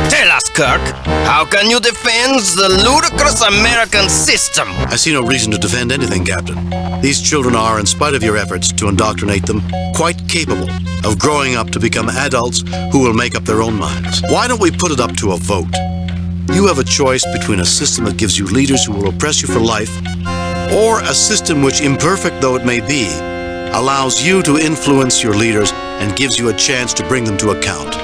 Tell us, Kirk, how can you defend the ludicrous American system? I see no reason to defend anything, Captain. These children are, in spite of your efforts to indoctrinate them, quite capable of growing up to become adults who will make up their own minds. Why don't we put it up to a vote? You have a choice between a system that gives you leaders who will oppress you for life, or a system which, imperfect though it may be, allows you to influence your leaders and gives you a chance to bring them to account.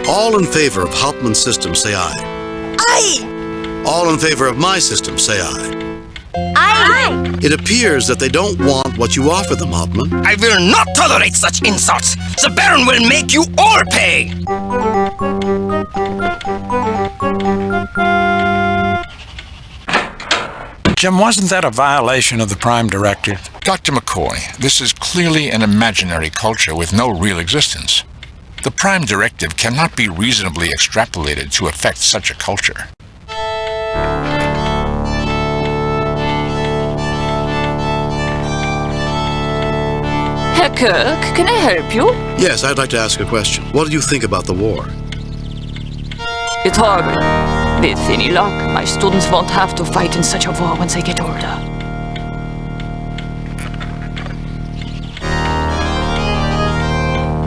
All in favor of Hauptmann's system, say aye. Aye! All in favor of my system, say aye. Aye! It appears that they don't want what you offer them, Hauptmann. I will not tolerate such insults. The Baron will make you all pay. Jim, wasn't that a violation of the Prime Directive? Dr. McCoy, this is clearly an imaginary culture with no real existence. The Prime Directive cannot be reasonably extrapolated to affect such a culture. Herr Kirk, can I help you? Yes, I'd like to ask a question. What do you think about the war? It's horrible. With any luck, my students won't have to fight in such a war once they get older.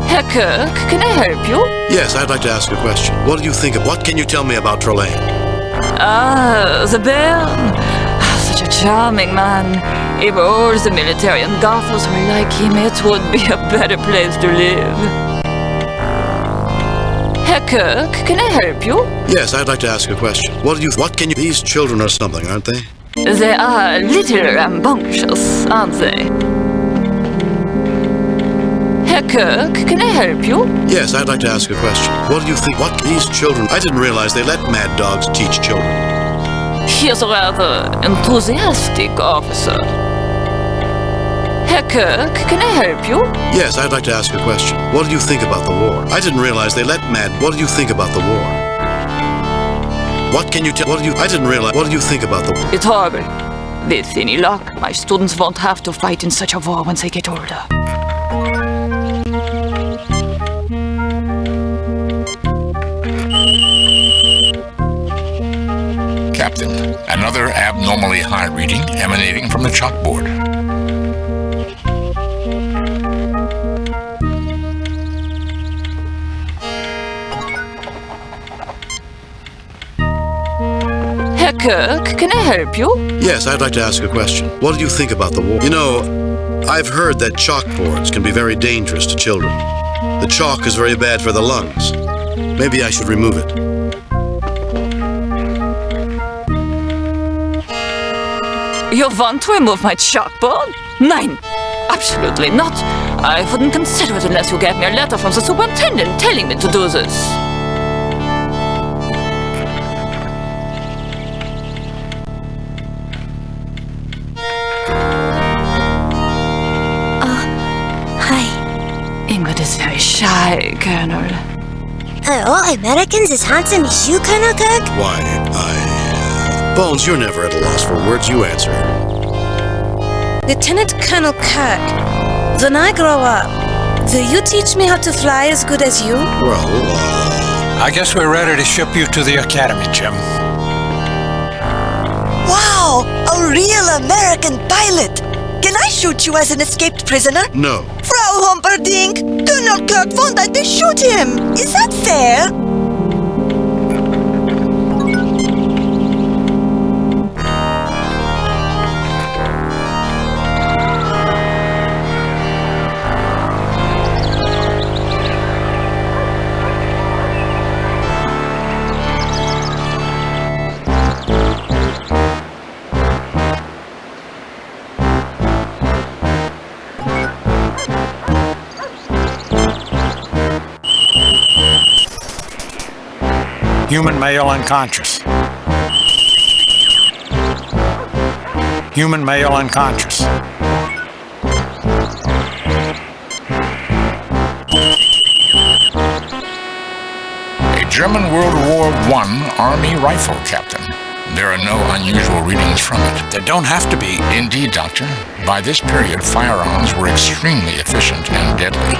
Herr Kirk, can I help you? Yes, I'd like to ask a question. What do you think of... What can you tell me about Trelane? Ah, the Baron. Such a charming man. If all the military and Gothos were like him, it would be a better place to live. Herr Kirk, can I help you? Yes, I'd like to ask a question. What can you... These children are something, aren't they? They are a little rambunctious, aren't they? Herr Kirk, can I help you? Yes, I'd like to ask a question. What do you think? What... These children... I didn't realize they let mad dogs teach children. He's a rather enthusiastic officer. Herr Kirk, can I help you? Yes, I'd like to ask a question. What do you think about the war? I didn't realize they let mad... What do you think about the war? What can you tell... What do you... I didn't realize... What do you think about the war? It's horrible. With any luck, my students won't have to fight in such a war once they get older. Captain, another abnormally high reading emanating from the chalkboard. Herr Kirk, can I help you? Yes, I'd like to ask a question. What do you think about the war? You know, I've heard that chalkboards can be very dangerous to children. The chalk is very bad for the lungs. Maybe I should remove it. You want to remove my chalkboard? Nein, absolutely not. I wouldn't consider it unless you gave me a letter from the superintendent telling me to do this. Hi. Ingrid is very shy, Colonel. Are all Americans as handsome as you, Colonel Kirk? Why, Bones, you're never at a loss for words. You answer. Lieutenant Colonel Kirk, when I grow up, will you teach me how to fly as good as you? Well, I guess we're ready to ship you to the academy, Jim. Wow! A real American pilot! Can I shoot you as an escaped prisoner? No. Frau Humperdinck, Colonel Kirk won't let me shoot him. Is that fair? Human male unconscious. Human male unconscious. A German World War I Army rifle captain. There are no unusual readings from it. There don't have to be. Indeed, Doctor. By this period, firearms were extremely efficient and deadly.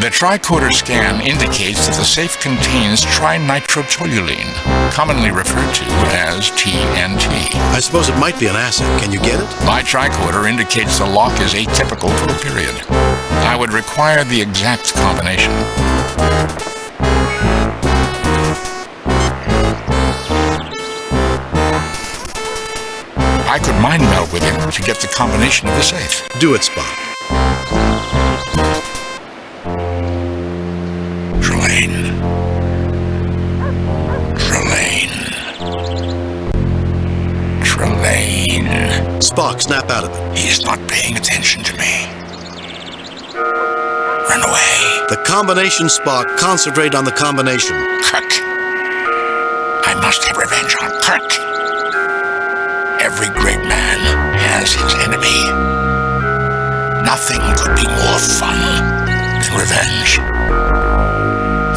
The tricorder scan indicates that the safe contains trinitrotoluene, commonly referred to as TNT. I suppose it might be an acid. Can you get it? My tricorder indicates the lock is atypical for the period. I would require the exact combination. I could mind meld with him to get the combination of the safe. Do it, Spock. Trelane. Spock, snap out of it. He is not paying attention to me. Run away. The combination, Spock. Concentrate on the combination. Kirk. I must have revenge on Kirk. Every great man has his enemy. Nothing could be more fun than revenge.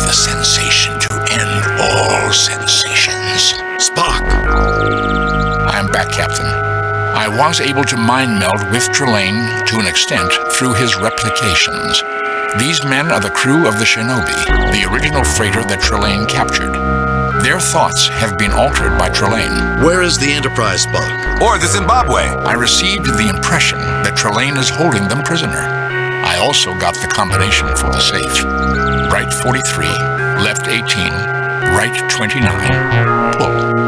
The sensation to end all sensations. Spock! I am back, Captain. I was able to mind meld with Trelane to an extent through his replications. These men are the crew of the Shinobi, the original freighter that Trelane captured. Their thoughts have been altered by Trelane. Where is the Enterprise, Spock? Or the Zimbabwe. I received the impression that Trelane is holding them prisoner. I also got the combination for the safe. Right 43, left 18, right 29, pull.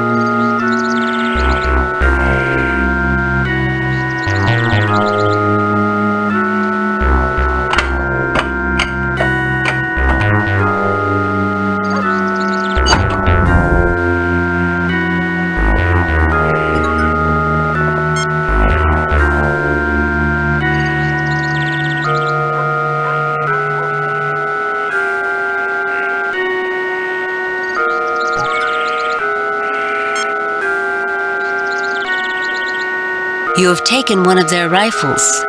You have taken one of their rifles.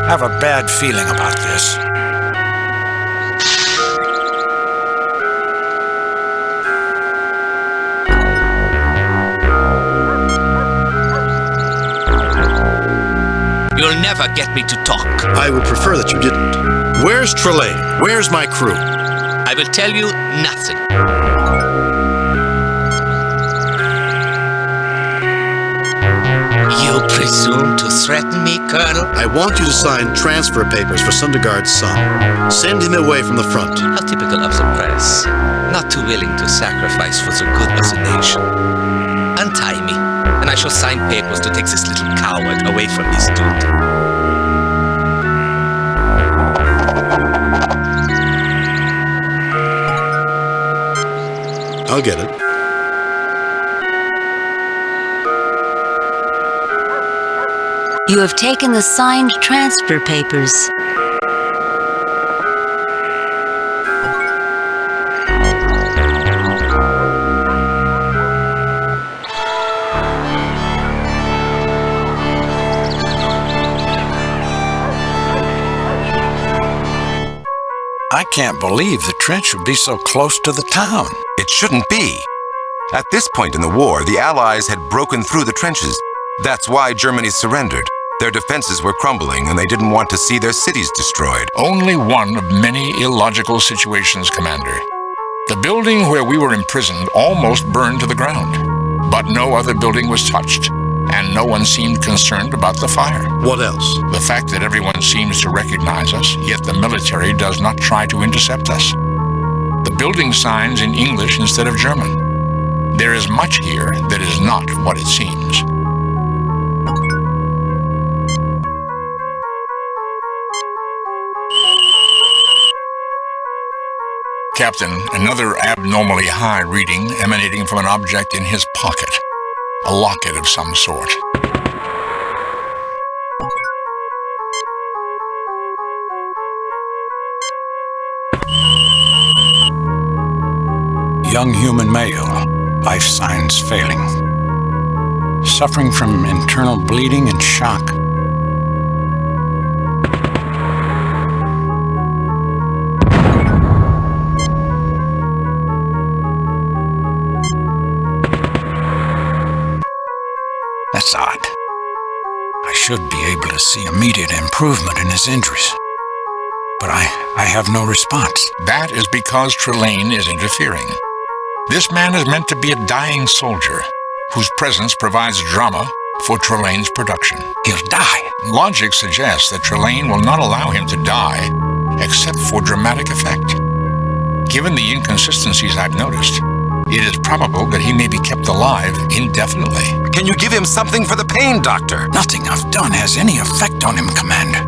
I have a bad feeling about this. You'll never get me to talk. I would prefer that you didn't. Where's Trelane? Where's my crew? I will tell you nothing. You presume to threaten me, Colonel? I want you to sign transfer papers for Sundergaard's son. Send him away from the front. How typical of the press. Not too willing to sacrifice for the good of the nation. Untie me, and I shall sign papers to take this little coward away from his dude. I'll get it. You have taken the signed transfer papers. I can't believe the trench would be so close to the town. It shouldn't be. At this point in the war, the Allies had broken through the trenches. That's why Germany surrendered. Their defenses were crumbling, and they didn't want to see their cities destroyed. Only one of many illogical situations, Commander. The building where we were imprisoned almost burned to the ground. But no other building was touched, and no one seemed concerned about the fire. What else? The fact that everyone seems to recognize us, yet the military does not try to intercept us. The building signs in English instead of German. There is much here that is not what it seems. Captain, another abnormally high reading emanating from an object in his pocket. A locket of some sort. Young human male, life signs failing. Suffering from internal bleeding and shock. That's odd. I should be able to see immediate improvement in his injuries. But I have no response. That is because Trelane is interfering. This man is meant to be a dying soldier, whose presence provides drama for Trelane's production. He'll die. Logic suggests that Trelane will not allow him to die, except for dramatic effect. Given the inconsistencies I've noticed, It is probable that he may be kept alive indefinitely. Can you give him something for the pain, Doctor? Nothing I've done has any effect on him, Commander.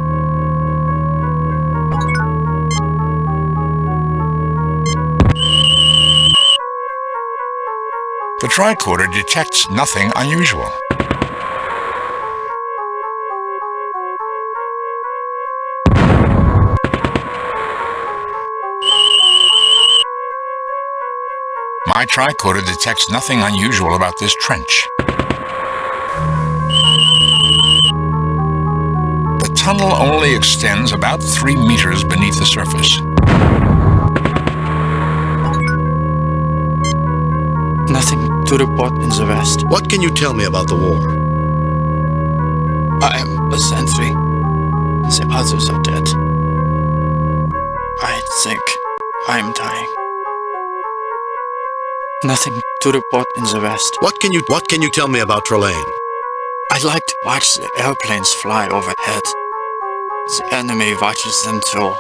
The tricorder detects nothing unusual. My tricorder detects nothing unusual about this trench. The tunnel only extends about 3 meters beneath the surface. Nothing to report in the west. What can you tell me about the war? I am a sentry. The others are dead. I think I'm dying. Nothing to report in the west. What can you tell me about Trelane? I like to watch the airplanes fly overhead. The enemy watches them too,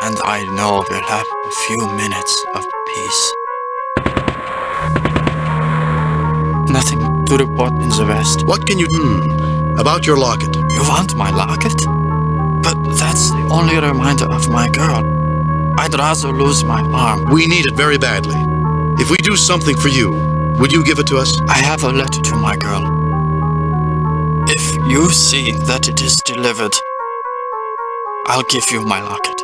and I know we'll have a few minutes of peace. Nothing to report in the west. What can you about your locket? You want my locket? But that's the only reminder of my girl. I'd rather lose my arm. We need it very badly. If we do something for you, would you give it to us? I have a letter to my girl. If you see that it is delivered, I'll give you my locket.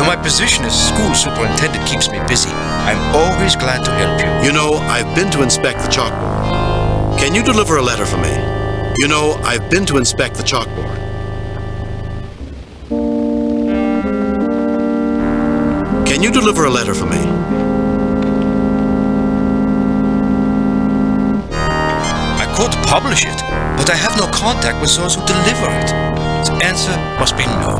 My position as school superintendent keeps me busy. I'm always glad to help you. You know, I've been to inspect the chalkboard. Can you deliver a letter for me? You know, I've been to inspect the chalkboard. Can you deliver a letter for me? I could publish it, but I have no contact with those who deliver it. The answer must be no.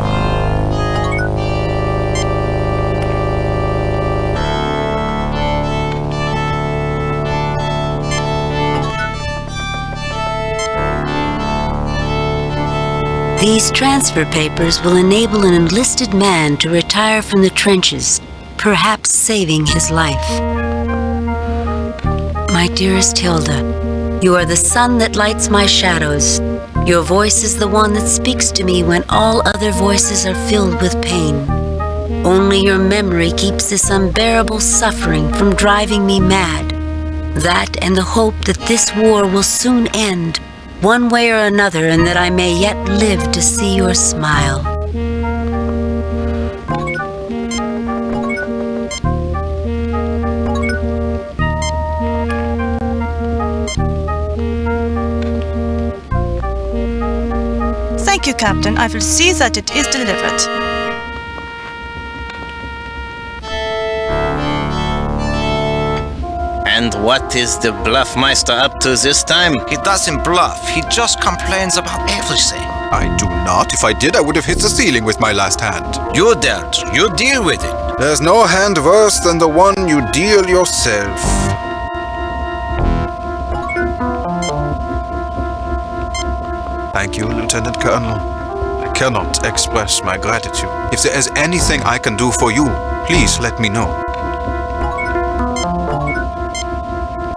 These transfer papers will enable an enlisted man to retire from the trenches, perhaps saving his life. My dearest Hilda, you are the sun that lights my shadows. Your voice is the one that speaks to me when all other voices are filled with pain. Only your memory keeps this unbearable suffering from driving me mad. That and the hope that this war will soon end, one way or another, and that I may yet live to see your smile. Thank you, Captain. I will see that it is delivered. And what is the Bluffmeister up to this time? He doesn't bluff. He just complains about everything. I do not. If I did, I would have hit the ceiling with my last hand. You dealt. You deal with it. There's no hand worse than the one you deal yourself. Thank you, Lieutenant Colonel. I cannot express my gratitude. If there is anything I can do for you, please let me know.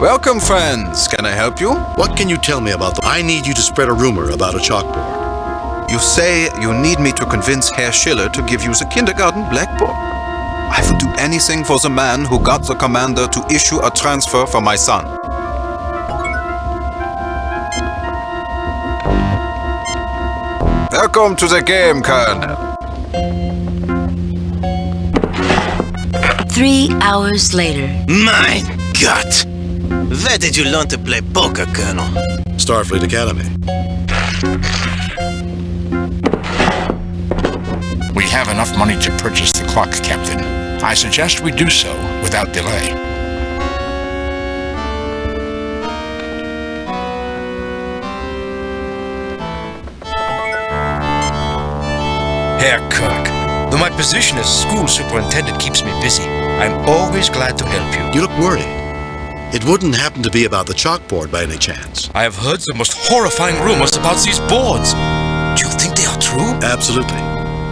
Welcome, friends. Can I help you? What can you tell me about I need you to spread a rumor about a chalkboard. You say you need me to convince Herr Schiller to give you the kindergarten blackboard. I will do anything for the man who got the commander to issue a transfer for my son. Welcome to the game, Colonel. 3 hours later. My God! Where did you learn to play poker, Colonel? Starfleet Academy. We have enough money to purchase the clock, Captain. I suggest we do so without delay. Herr Kirk, though my position as school superintendent keeps me busy, I'm always glad to help you. You look worried. It wouldn't happen to be about the chalkboard by any chance. I have heard the most horrifying rumors about these boards. Do you think they are true? Absolutely.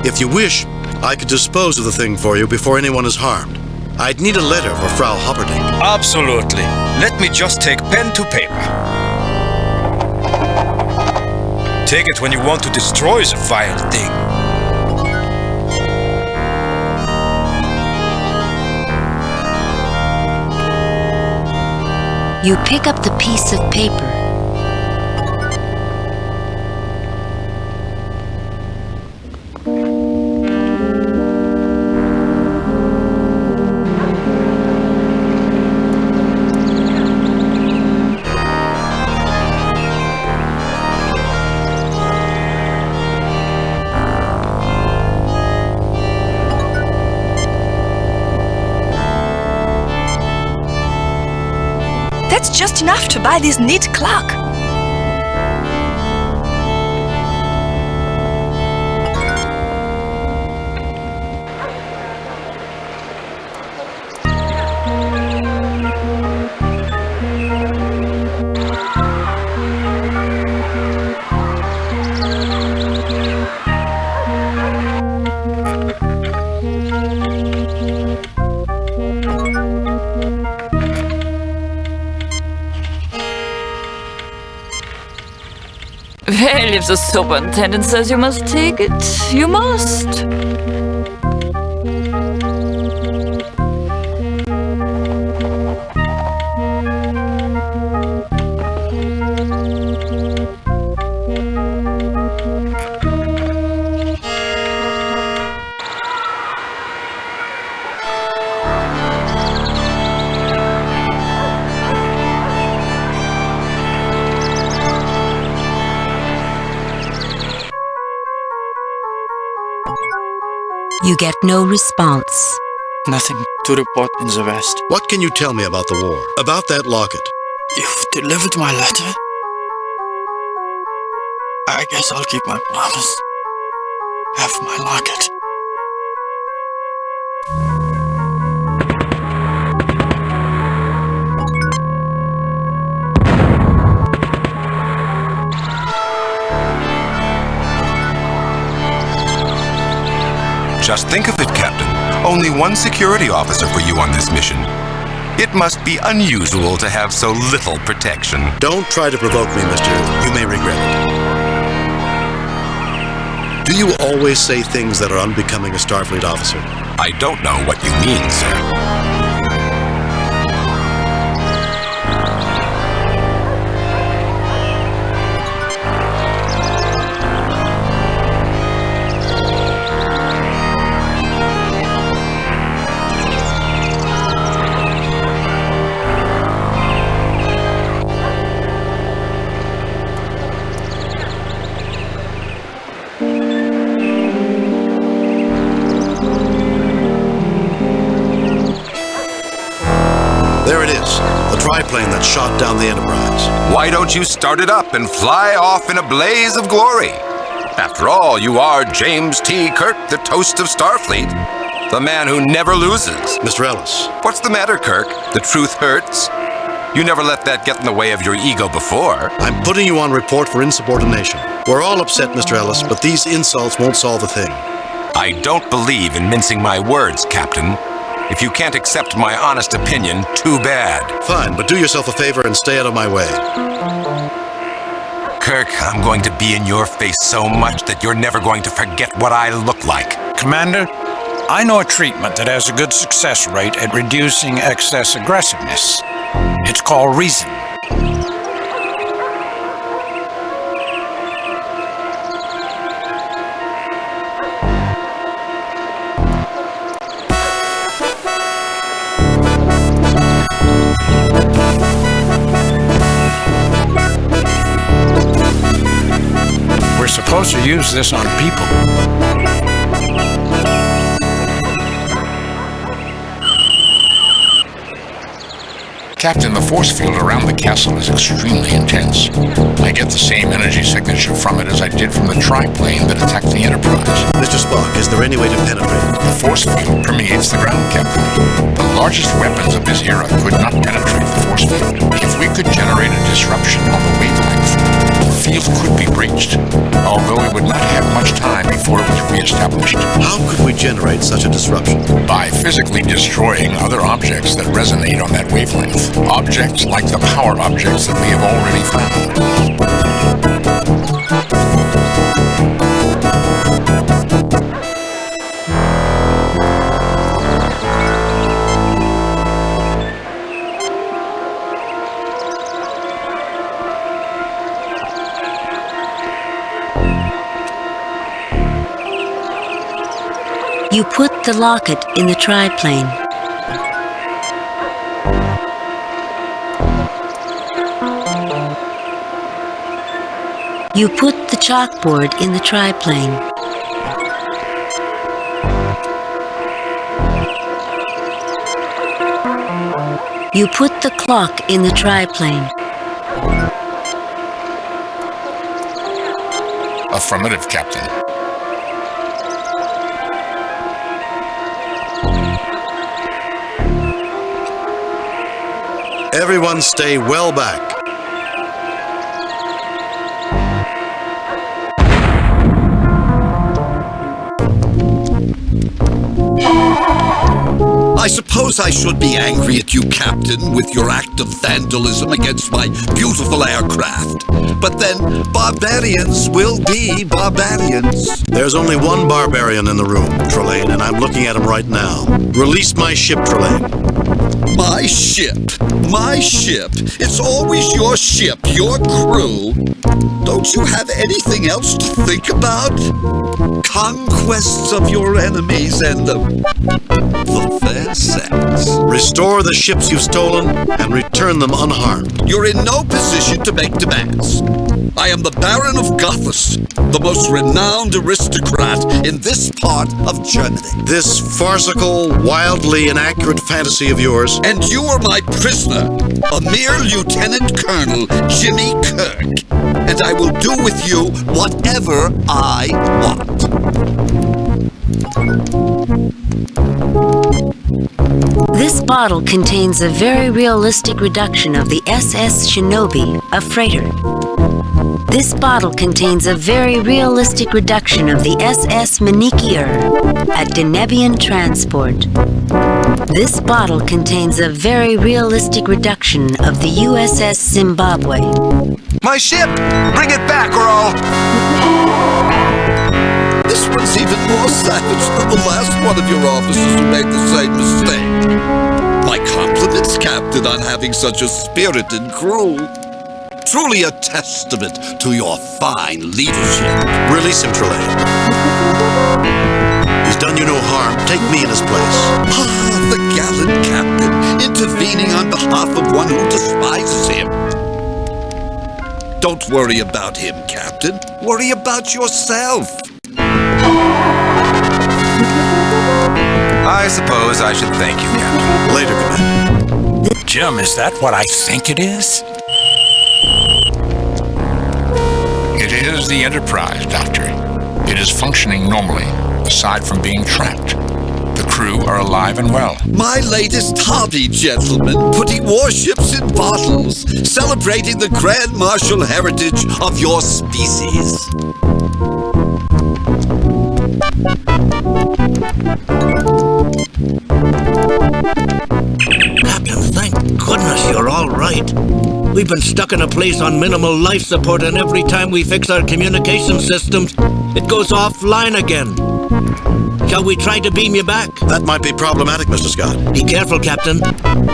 If you wish, I could dispose of the thing for you before anyone is harmed. I'd need a letter for Frau Humperdinck. Absolutely. Let me just take pen to paper. Take it when you want to destroy the vile thing. You pick up the piece of paper. That's just enough to buy this neat clock. Well, if the superintendent says you must take it, you must. You get no response. Nothing to report in the West. What can you tell me about the war? About that locket? You've delivered my letter. I guess I'll keep my promise. Have my locket. Just think of it, Captain. Only one security officer for you on this mission. It must be unusual to have so little protection. Don't try to provoke me, mister. You may regret it. Do you always say things that are unbecoming a Starfleet officer? I don't know what you mean, sir. There it is, the triplane that shot down the Enterprise. Why don't you start it up and fly off in a blaze of glory? After all, you are James T. Kirk, the toast of Starfleet. The man who never loses. Mr. Ellis. What's the matter, Kirk? The truth hurts? You never let that get in the way of your ego before. I'm putting you on report for insubordination. We're all upset, Mr. Ellis, but these insults won't solve a thing. I don't believe in mincing my words, Captain. If you can't accept my honest opinion, too bad. Fine, but do yourself a favor and stay out of my way. Kirk, I'm going to be in your face so much that you're never going to forget what I look like. Commander, I know a treatment that has a good success rate at reducing excess aggressiveness. It's called reason. supposed to use this on people. Captain, the force field around the castle is extremely intense. I get the same energy signature from it as I did from the triplane that attacked the Enterprise. Mr. Spock, is there any way to penetrate it? The force field permeates the ground, Captain. The largest weapons of this era could not penetrate the force field. If we could generate a disruption on the wavelength, the field could be breached, although we would not have much time before it was reestablished. How could we generate such a disruption? By physically destroying other objects that resonate on that wavelength. Objects like the power objects that we have already found. You put the locket in the triplane. You put the chalkboard in the triplane. You put the clock in the triplane. Affirmative, Captain. Everyone stay well back. I suppose I should be angry at you, Captain, with your act of vandalism against my beautiful aircraft. But then, barbarians will be barbarians. There's only one barbarian in the room, Trelane, and I'm looking at him right now. Release my ship, Trelane. My ship? My ship? It's always your ship, your crew. Don't you have anything else to think about? Conquests of your enemies and the fair sex. Restore the ships you've stolen and return them unharmed. You're in no position to make demands. I am the Baron of Gothas, the most renowned aristocrat in this part of Germany. This farcical, wildly inaccurate fantasy of yours. And you are my prisoner, a mere Lieutenant Colonel Jimmy Kirk. And I will do with you whatever I want. This bottle contains a very realistic reduction of the SS Shinobi, a freighter. This bottle contains a very realistic reduction of the SS Manikier, a Denebian transport. This bottle contains a very realistic reduction of the USS Zimbabwe. My ship! Bring it back or I'll... This one's even more savage than the last one of your officers who made the same mistake. My compliments, Captain, on having such a spirited crew. Truly a testament to your fine leadership. Release him, Trelane. He's done you no harm. Take me in his place. Ah, the gallant Captain, intervening on behalf of one who despises him. Don't worry about him, Captain. Worry about yourself. I suppose I should thank you, Captain. Later, Commander. Jim, is that what I think it is? It is the Enterprise, Doctor. It is functioning normally, aside from being trapped. The crew are alive and well. My latest hobby, gentlemen, putting warships in bottles, celebrating the grand martial heritage of your species. Captain, thank goodness you're all right. We've been stuck in a place on minimal life support, and every time we fix our communication systems, it goes offline again. Shall we try to beam you back? That might be problematic, Mr. Scott. Be careful, Captain.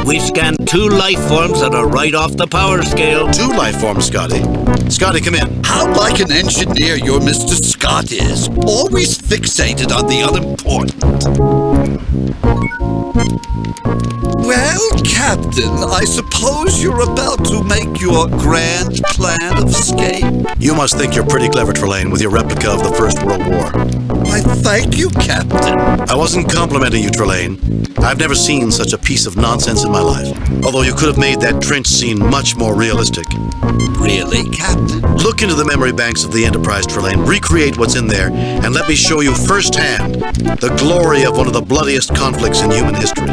We've scanned 2 life forms that are right off the power scale. 2 life forms, Scotty. Scotty, come in. How like an engineer your Mr. Scott is. Always fixated on the unimportant. Well, Captain, I suppose you're about to make your grand plan of escape. You must think you're pretty clever, Trelane, with your replica of the First World War. Why, thank you, Captain. I wasn't complimenting you, Trelane. I've never seen such a piece of nonsense in my life. Although you could have made that trench scene much more realistic. Really, Captain? Look into the memory banks of the Enterprise, Trelane. Recreate what's in there, and let me show you firsthand the glory of one of the bloodiest conflicts in human history.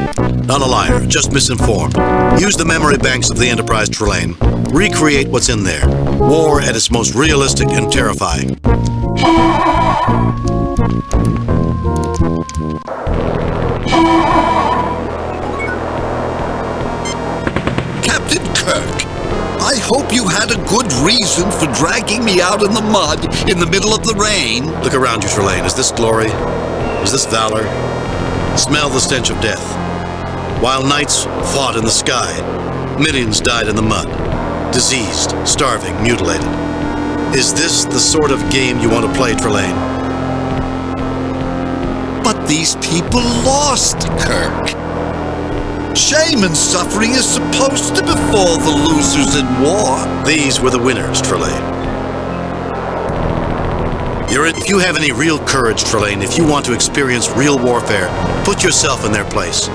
Not a liar, just misinformed. Use the memory banks of the Enterprise, Trelane. Recreate what's in there. War at its most realistic and terrifying. Captain Kirk, I hope you had a good reason for dragging me out in the mud in the middle of the rain. Look around you, Trelane. Is this glory? Is this valor? Smell the stench of death. While knights fought in the sky, millions died in the mud. Diseased, starving, mutilated. Is this the sort of game you want to play, Trelane? But these people lost, Kirk. Shame and suffering is supposed to befall the losers in war. These were the winners, Trelane. If you have any real courage, Trelane, if you want to experience real warfare, put yourself in their place.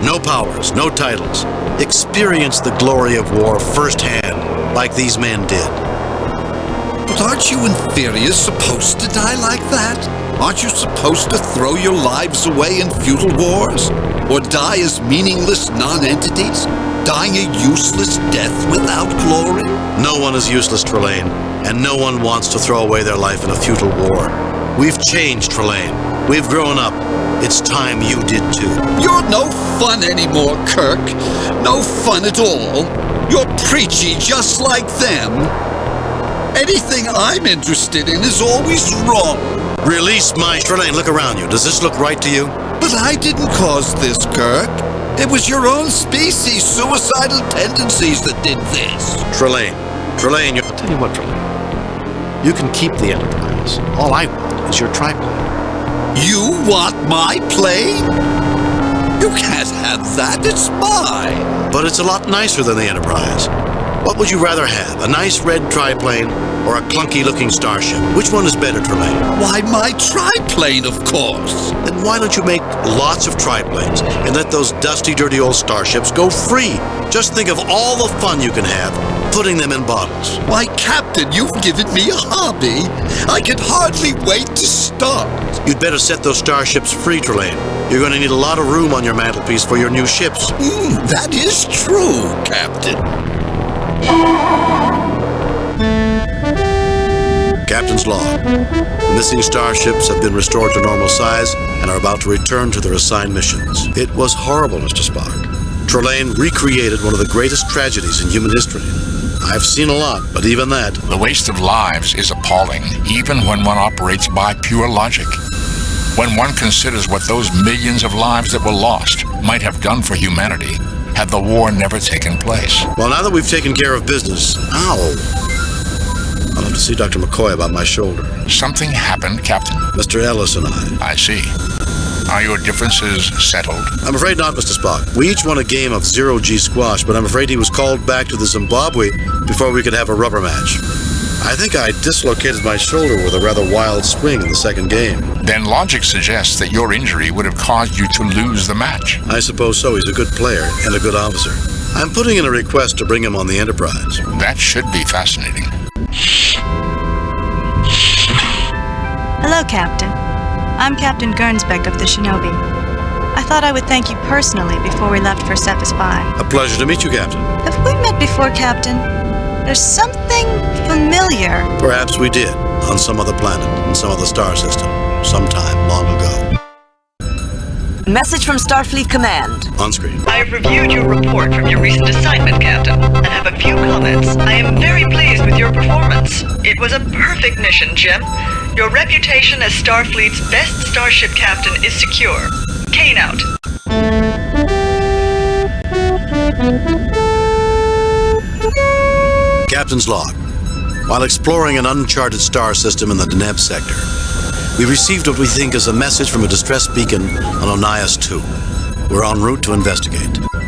No powers, no titles. Experience the glory of war firsthand, like these men did. But aren't you inferiors supposed to die like that? Aren't you supposed to throw your lives away in futile wars? Or die as meaningless non-entities? Dying a useless death without glory? No one is useless, Trelane, and no one wants to throw away their life in a futile war. We've changed, Trelane. We've grown up. It's time you did too. You're no fun anymore, Kirk. No fun at all. You're preachy just like them. Anything I'm interested in is always wrong. Release my... Trelane, look around you. Does this look right to you? But I didn't cause this, Kirk. It was your own species' suicidal tendencies that did this. Trelane, I'll tell you what, Trelane. You can keep the Enterprise. All I want is your triplane. You want my plane? You can't have that. It's mine. But it's a lot nicer than the Enterprise. What would you rather have, a nice red triplane or a clunky-looking starship? Which one is better, Trelane? Why, my triplane, of course. Then why don't you make lots of triplanes and let those dusty, dirty old starships go free? Just think of all the fun you can have putting them in bottles. Why, Captain, you've given me a hobby. I can hardly wait to start. You'd better set those starships free, Trelane. You're going to need a lot of room on your mantelpiece for your new ships. That is true, Captain. Captain's log. The missing starships have been restored to normal size and are about to return to their assigned missions. It was horrible, Mr. Spock. Trelane recreated one of the greatest tragedies in human history. I've seen a lot, but even that... The waste of lives is appalling, even when one operates by pure logic. When one considers what those millions of lives that were lost might have done for humanity had the war never taken place. Well, now that we've taken care of business... Ow! I'll have to see Dr. McCoy about my shoulder. Something happened, Captain? Mr. Ellis and I. I see. Are your differences settled? I'm afraid not, Mr. Spock. We each won a game of zero-G squash, but I'm afraid he was called back to the Zimbabwe before we could have a rubber match. I think I dislocated my shoulder with a rather wild swing in the second game. Then logic suggests that your injury would have caused you to lose the match. I suppose so. He's a good player and a good officer. I'm putting in a request to bring him on the Enterprise. That should be fascinating. Hello, Captain. I'm Captain Gernsbeck of the Shinobi. I thought I would thank you personally before we left for Cephas 5. A pleasure to meet you, Captain. Have we met before, Captain? There's something familiar. Perhaps we did, on some other planet, in some other star system, sometime long ago. Message from Starfleet Command. On screen. I have reviewed your report from your recent assignment, Captain, and have a few comments. I am very pleased with your performance. It was a perfect mission, Jim. Your reputation as Starfleet's best starship captain is secure. Kane out. Captain's log. While exploring an uncharted star system in the Deneb sector, we received what we think is a message from a distress beacon on Onias 2. We're en route to investigate.